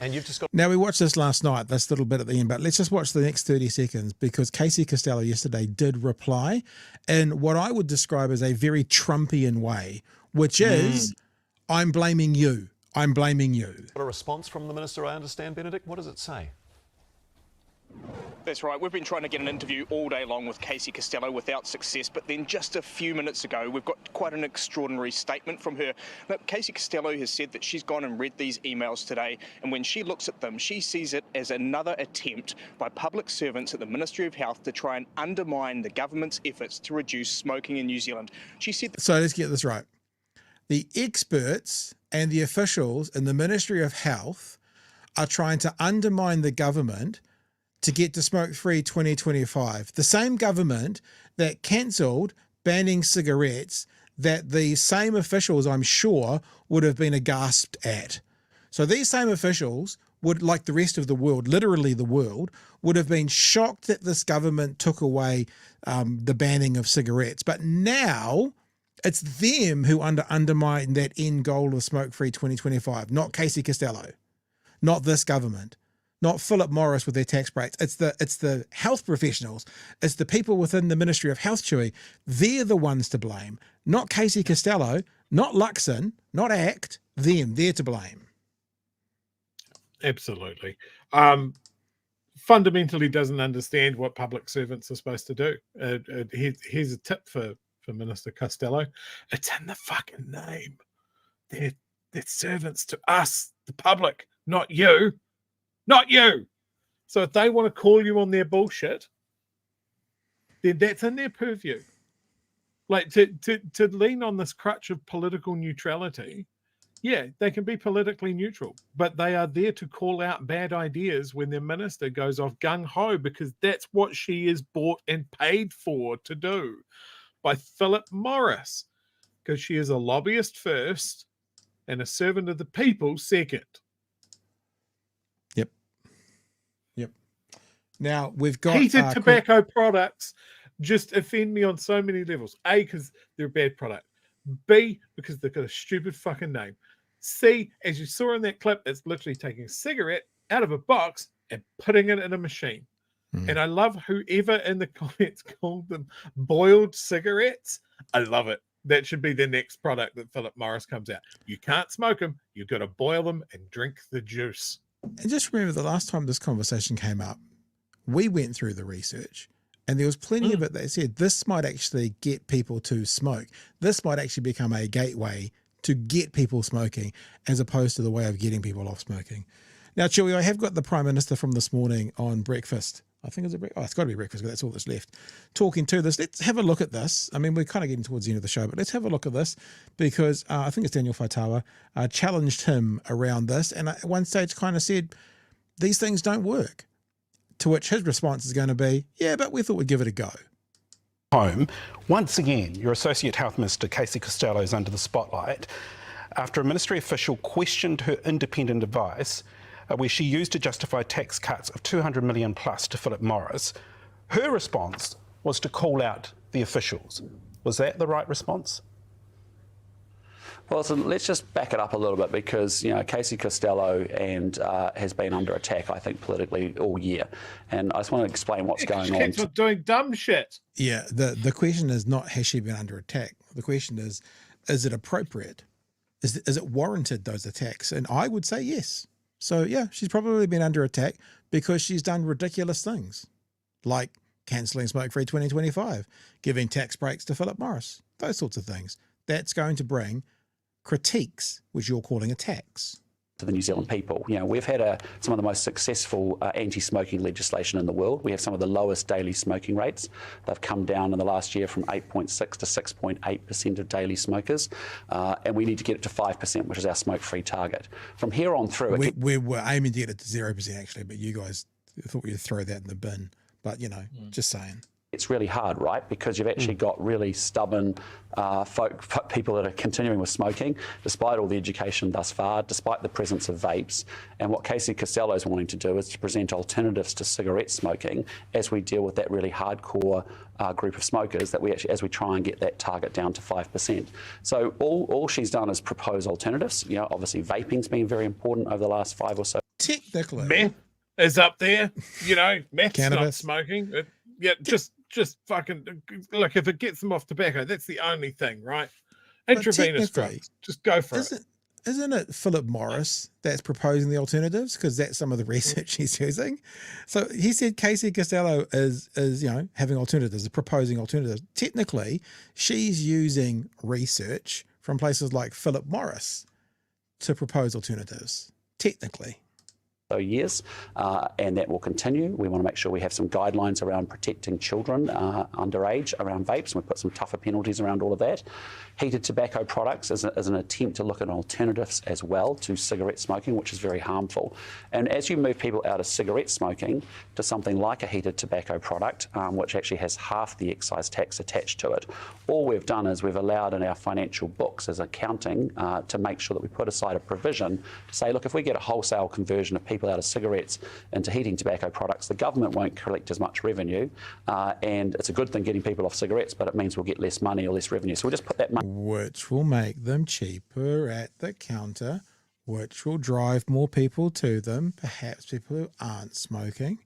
And you've just got... Now, we watched this last night, this little bit at the end, but let's just watch the next 30 seconds because Casey Costello yesterday did reply in what I would describe as a very Trumpian way, which is, I'm blaming you. I'm blaming you. Got a response from the minister, I understand, Benedict. What does it say? That's right. We've been trying to get an interview all day long with Casey Costello without success, but then just a few minutes ago, we've got quite an extraordinary statement from her. Look, Casey Costello has said that she's gone and read these emails today, and when she looks at them, she sees it as another attempt by public servants at the Ministry of Health to try and undermine the government's efforts to reduce smoking in New Zealand. She said... So let's get this right. The experts and the officials in the Ministry of Health are trying to undermine the government to get to smoke-free 2025. The same government that cancelled banning cigarettes that the same officials, I'm sure, would have been aghast at. So these same officials would, like the rest of the world, literally the world, would have been shocked that this government took away the banning of cigarettes. But now it's them who undermine that end goal of smoke-free 2025, not Casey Costello, not this government. Not Philip Morris with their tax breaks. It's the health professionals. It's the people within the Ministry of Health, Chewy. They're the ones to blame. Not Casey Costello, not Luxon, not ACT. Them. They're to blame. Absolutely. Fundamentally doesn't understand what public servants are supposed to do. Here's a tip for Minister Costello. It's in the fucking name. They're servants to us, the public, not you. Not you. So if they want to call you on their bullshit, then that's in their purview. Like to lean on this crutch of political neutrality, yeah, they can be politically neutral, but they are there to call out bad ideas when their minister goes off gung-ho because that's what she is bought and paid for to do by Philip Morris, because she is a lobbyist first and a servant of the people second. Now, we've got... Heated tobacco products just offend me on so many levels. A, because they're a bad product. B, because they've got a stupid fucking name. C, as you saw in that clip, it's literally taking a cigarette out of a box and putting it in a machine. And I love whoever in the comments called them boiled cigarettes. I love it. That should be the next product that Philip Morris comes out. You can't smoke them. You've got to boil them and drink the juice. And just remember the last time this conversation came up, we went through the research and there was plenty of it that said this might actually get people to smoke. This might actually become a gateway to get people smoking as opposed to the way of getting people off smoking. Now, Chewy, I have got the Prime Minister from this morning on breakfast. I think it's it's got to be breakfast because that's all that's left. Talking to this. Let's have a look at this. I mean, we're kind of getting towards the end of the show, but let's have a look at this because I think it's Daniel Faitawa challenged him around this and at one stage kind of said, these things don't work. To which his response is going to be, yeah, but we thought we'd give it a go. Home. Once again, your Associate Health Minister, Casey Costello, is under the spotlight after a ministry official questioned her independent advice where she used to justify tax cuts of $200 million plus to Philip Morris. Her response was to call out the officials. Was that the right response? Well, so let's just back it up a little bit because, you know, Casey Costello has been under attack, I think, politically all year. And I just want to explain what's going on. She's doing dumb shit. Yeah, the question is not has she been under attack? The question is it appropriate? Is it warranted, those attacks? And I would say yes. So, yeah, she's probably been under attack because she's done ridiculous things like cancelling smoke-free 2025, giving tax breaks to Philip Morris, those sorts of things. That's going to bring critiques, which you're calling attacks. To the New Zealand people. You know, we've had some of the most successful anti-smoking legislation in the world. We have some of the lowest daily smoking rates. They've come down in the last year from 8.6 to 6.8% of daily smokers. And we need to get it to 5%, which is our smoke-free target. From here on through... We were aiming to get it to 0%, actually, but you guys thought we'd throw that in the bin. But, you know, just saying. It's really hard, right? Because you've actually got really stubborn people that are continuing with smoking, despite all the education thus far, despite the presence of vapes. And what Casey Costello is wanting to do is to present alternatives to cigarette smoking as we deal with that really hardcore group of smokers that we actually, as we try and get that target down to 5%. So all she's done is propose alternatives. You know, obviously vaping's been very important over the last 5 or so. technically, meth is up there. You know, meth's not Cannabis. smoking. Just fucking like if it gets them off tobacco, that's the only thing, right? Intravenous drugs, just go for it. Isn't it Philip Morris that's proposing the alternatives? Because that's some of the research he's using. So he said Casey Costello is having alternatives, proposing alternatives. Technically, she's using research from places like Philip Morris to propose alternatives. Technically. Years, and that will continue. We want to make sure we have some guidelines around protecting children underage around vapes, and we put some tougher penalties around all of that. Heated tobacco products is an attempt to look at alternatives as well to cigarette smoking, which is very harmful. And as you move people out of cigarette smoking to something like a heated tobacco product, which actually has half the excise tax attached to it, all we've done is we've allowed in our financial books as accounting to make sure that we put aside a provision to say, look, if we get a wholesale conversion of people out of cigarettes into heating tobacco products, the government won't collect as much revenue, and it's a good thing getting people off cigarettes, but it means we'll get less money or less revenue. So we'll just put that money, which will make them cheaper at the counter, which will drive more people to them, perhaps people who aren't smoking,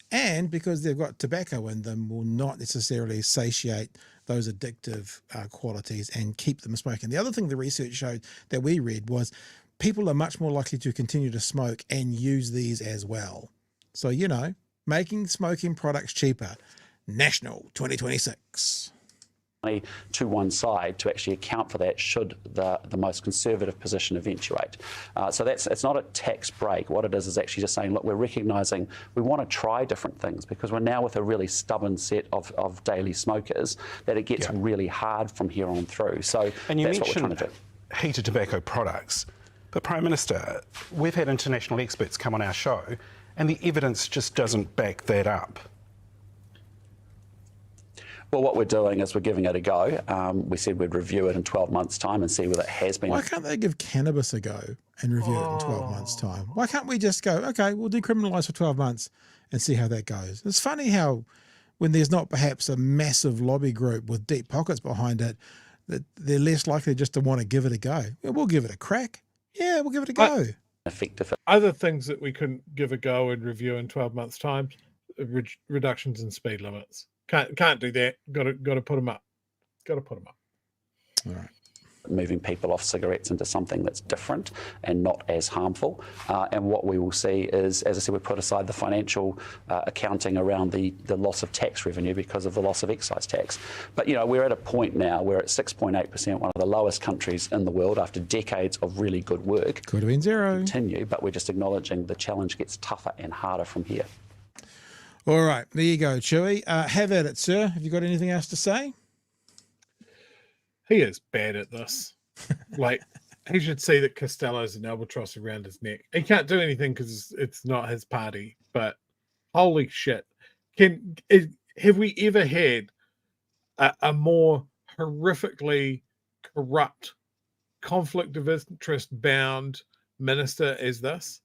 and because they've got tobacco in them will not necessarily satiate those addictive qualities and keep them smoking. The other thing the research showed that we read was people are much more likely to continue to smoke and use these as well. So, making smoking products cheaper. National 2026. To one side to actually account for that should the most conservative position eventuate. So it's not a tax break. What it is actually just saying, look, we're recognising we want to try different things because we're now with a really stubborn set of daily smokers that it gets really hard from here on through. So and you that's what we're trying mentioned to do. Heated tobacco products. But Prime Minister, we've had international experts come on our show and the evidence just doesn't back that up. Well, what we're doing is we're giving it a go. We said we'd review it in 12 months' time and see whether it has been. Why can't they give cannabis a go and review it in 12 months' time? Why can't we just go, okay, we'll decriminalise for 12 months and see how that goes? It's funny how when there's not perhaps a massive lobby group with deep pockets behind it, that they're less likely just to want to give it a go. Yeah, we'll give it a crack. Yeah, we'll give it a go. Effective. Other things that we couldn't give a go and review in 12 months' time, reductions in speed limits. Can't do that. Got to put them up. Got to put them up. All right. Moving people off cigarettes into something that's different and not as harmful. And what we will see is, as I said, we put aside the financial accounting around the loss of tax revenue because of the loss of excise tax. But, we're at a point now where at 6.8%, one of the lowest countries in the world after decades of really good work. Could have been zero. Continue, but we're just acknowledging the challenge gets tougher and harder from here. All right, there you go, Chewy. Have at it, sir. Have you got anything else to say? He is bad at this. Like, he should see that Costello's an albatross around his neck. He can't do anything because it's not his party, but holy shit. Have we ever had a more horrifically corrupt, conflict of interest bound minister as this?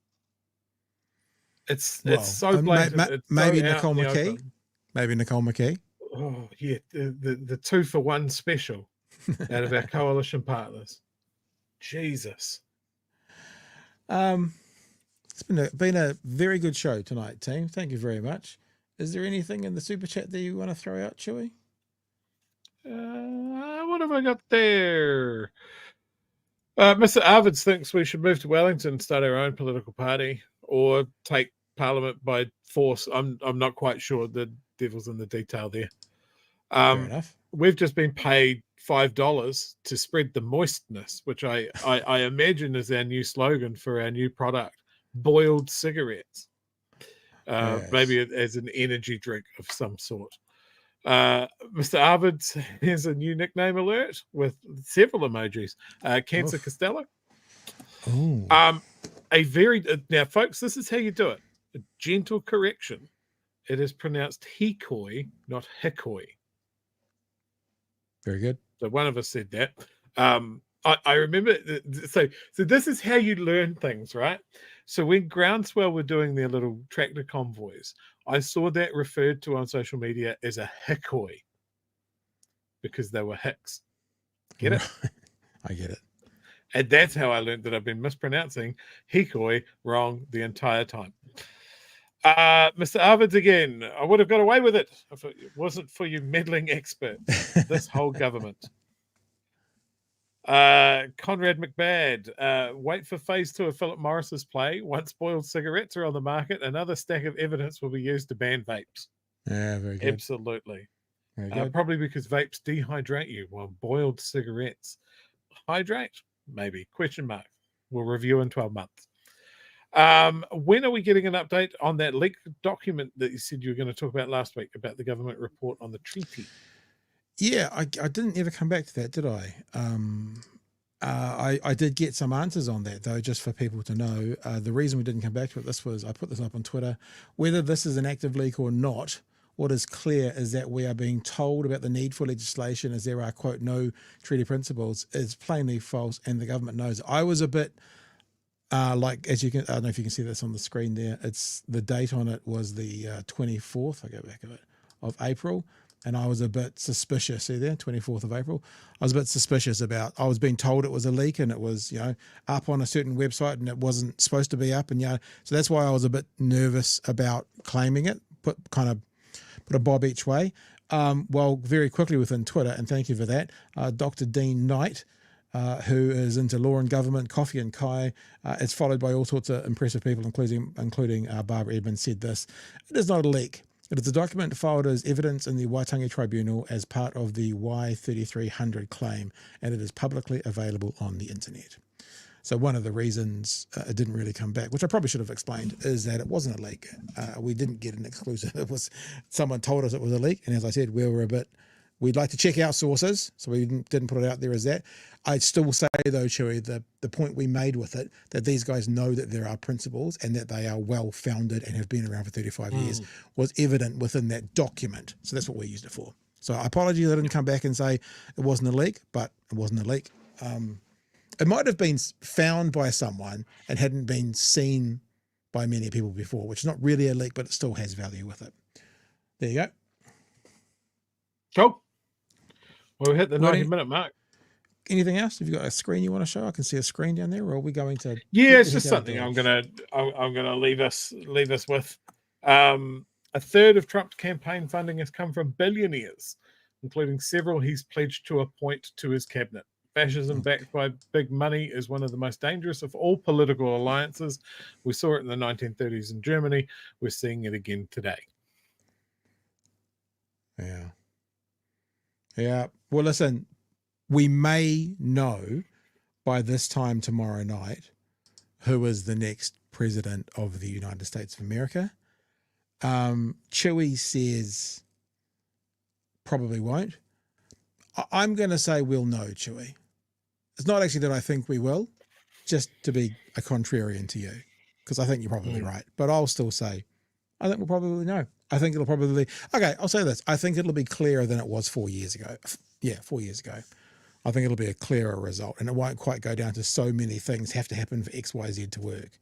It's so blatant. Maybe Nicole McKee. Maybe Nicole McKee. Oh yeah, the 2-for-1 special out of our coalition partners. Jesus. It's been a very good show tonight, team. Thank you very much. Is there anything in the super chat that you want to throw out, Chewy? What have I got there? Mr. Arvids thinks we should move to Wellington and start our own political party or take Parliament by force. I'm not quite sure. The devil's in the detail there. Fair enough. We've just been paid $5 to spread the moistness, which I imagine is our new slogan for our new product, boiled cigarettes. Yes. Maybe as an energy drink of some sort. Mr. Arvids has a new nickname alert with several emojis. Cancer Costello. Ooh. Now, folks, this is how you do it. A gentle correction. It is pronounced hikoi, not hikoi. Very good. So one of us said that. I remember. So this is how you learn things, right? So when Groundswell were doing their little tractor convoys, I saw that referred to on social media as a hikoi because they were hicks. Get it? I get it. And that's how I learned that I've been mispronouncing Hikoi wrong the entire time. Mr. Arvids again, I would have got away with it if it wasn't for you meddling experts, this whole government. Conrad McBad, wait for phase 2 of Philip Morris's play. Once boiled cigarettes are on the market, another stack of evidence will be used to ban vapes. Yeah, very good. Absolutely. Very good. Probably because vapes dehydrate you, while boiled cigarettes hydrate? Maybe. Question mark. We'll review in 12 months. When are we getting an update on that leaked document that you said you were going to talk about last week about the government report on the treaty? Yeah, I didn't ever come back to that, did I? I did get some answers on that, though, just for people to know. The reason we didn't come back to it, I put this up on Twitter. Whether this is an active leak or not, what is clear is that we are being told about the need for legislation as there are, quote, no treaty principles is plainly false, and the government knows it. I was a bit like, as you can, I don't know if you can see this on the screen there. It's the date on it was the 24th. I go back of it of April. And I was a bit suspicious, see there, 24th of April. I was a bit suspicious about, I was being told it was a leak and it was, up on a certain website and it wasn't supposed to be up. And, so that's why I was a bit nervous about claiming it, put a bob each way. Well, very quickly within Twitter, and thank you for that, Dr. Dean Knight, who is into law and government, coffee and kai, is followed by all sorts of impressive people, including Barbara Edmonds, said this: it is not a leak. It is a document filed as evidence in the Waitangi Tribunal as part of the Y3300 claim, and it is publicly available on the internet. So one of the reasons it didn't really come back, which I probably should have explained, is that it wasn't a leak. We didn't get an exclusive. It was someone told us it was a leak, and as I said, we'd like to check our sources, so we didn't put it out there as that. I'd still say, though, Chewy, the point we made with it, that these guys know that there are principles and that they are well-founded and have been around for 35 years, was evident within that document. So that's what we used it for. So apologies I didn't come back and say it wasn't a leak, but it wasn't a leak. It might have been found by someone and hadn't been seen by many people before, which is not really a leak, but it still has value with it. There you go. Cool. Well, we hit the 90-minute mark. Anything else? Have you got a screen you want to show? I can see a screen down there, or are we going to? Yeah, it's just something I'm gonna leave us with. A third of Trump's campaign funding has come from billionaires, including several he's pledged to appoint to his cabinet. Fascism backed by big money is one of the most dangerous of all political alliances. We saw it in the 1930s in Germany. We're seeing it again today. Yeah. Well, listen, we may know by this time tomorrow night who is the next president of the United States of America. Chewy says probably won't. I'm going to say we'll know, Chewy. It's not actually that I think we will, just to be a contrarian to you, because I think you're probably right. But I'll still say, I think we'll probably know. I think it'll probably, okay, I'll say this. I think it'll be clearer than it was 4 years ago. Yeah, 4 years ago. I think it'll be a clearer result, and it won't quite go down to so many things have to happen for X, Y, Z to work.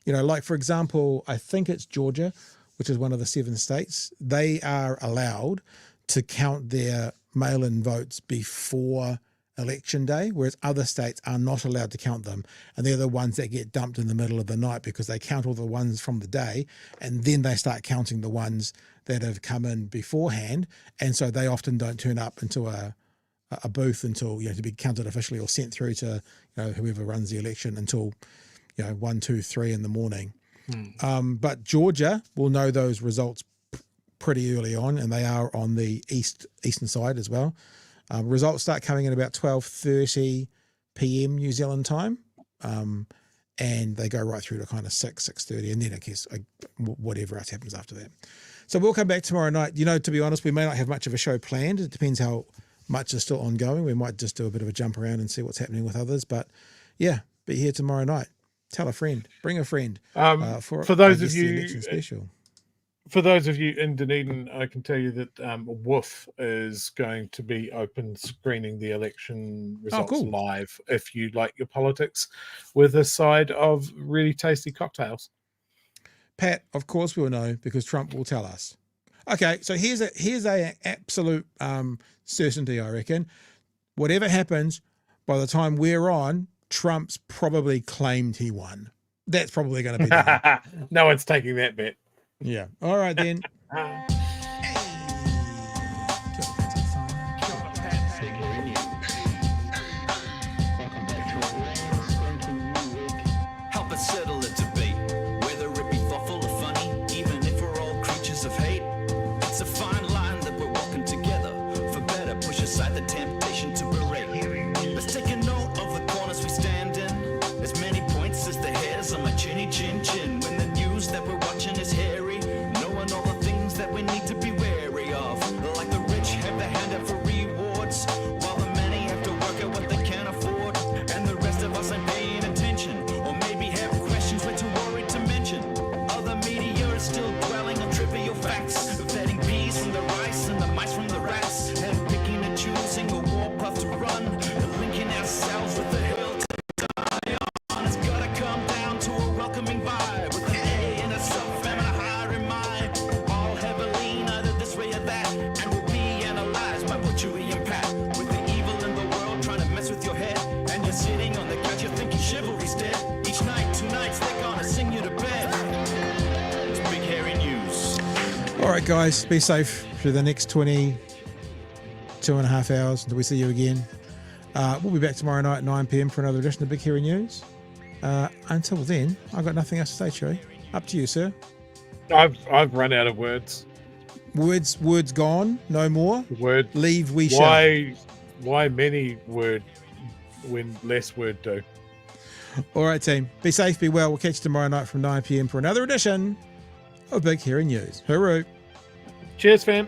Like, for example, I think it's Georgia, which is one of the 7 states. They are allowed to count their mail-in votes before election day, whereas other states are not allowed to count them. And they're the ones that get dumped in the middle of the night because they count all the ones from the day, and then they start counting the ones that have come in beforehand. And so they often don't turn up into a booth until, to be counted officially or sent through to, whoever runs the election until, 1, 2, 3 in the morning. But Georgia will know those results pretty early on, and they are on the eastern side as well. Results start coming in about 12:30 p.m. New Zealand time, and they go right through to kind of 6:30, and then I guess whatever else happens after that. So we'll come back tomorrow night. To be honest, we may not have much of a show planned. It depends how much is still ongoing. We might just do a bit of a jump around and see what's happening with others. But yeah, be here tomorrow night. Tell a friend, bring a friend. For those of you, election special. For those of you in Dunedin, I can tell you that Woof is going to be open screening the election results live if you like your politics with a side of really tasty cocktails. Pat, of course we'll know because Trump will tell us. Okay, so here's a absolute certainty, I reckon. Whatever happens, by the time we're on, Trump's probably claimed he won. That's probably going to be done. No one's taking that bet. Yeah. All right, then. Help us settle a debate, whether it be thoughtful or funny, even if we're all creatures of hate. It's a fine line that we're walking together. For better, push aside the temptation to berate. Let's take a note of the corners we stand in. As many points as the hairs on my chinny chin chin. When the news that we're watching is hairy, knowing all the things that we need to be wary of. Like the rich have the hand out for rewards, while the many have to work out what they can afford. And the rest of us ain't paying attention, or maybe have questions we're too worried to mention. Other media is still dwelling on trivial facts, vetting peas from the rice and the mice from the rats, and picking and choosing a warpath to run, and linking ourselves with the hill to die on. It's gotta come down to a welcoming vibe, with an A and a self and a higher in mind. All heavily either this way or that, and we'll be analyzed by Butchery and Pat. With the evil in the world trying to mess with your head, and you're sitting on the couch, you're thinking chivalry's dead. Each night, 2 nights, they're gonna sing you to bed. It's Big Hairy News. All right, guys, be safe for the next 22.5 hours until we see you again. We'll be back tomorrow night at 9 p.m. for another edition of Big Hairy News. Until then, I've got nothing else to say, Cherie. Up to you, sir. I've run out of words. Words gone, no more. Word. Leave we shall. Why many word when less word do? All right, team. Be safe, be well. We'll catch you tomorrow night from 9 p.m. for another edition of Big Hairy News. Hooroo. Cheers, fam.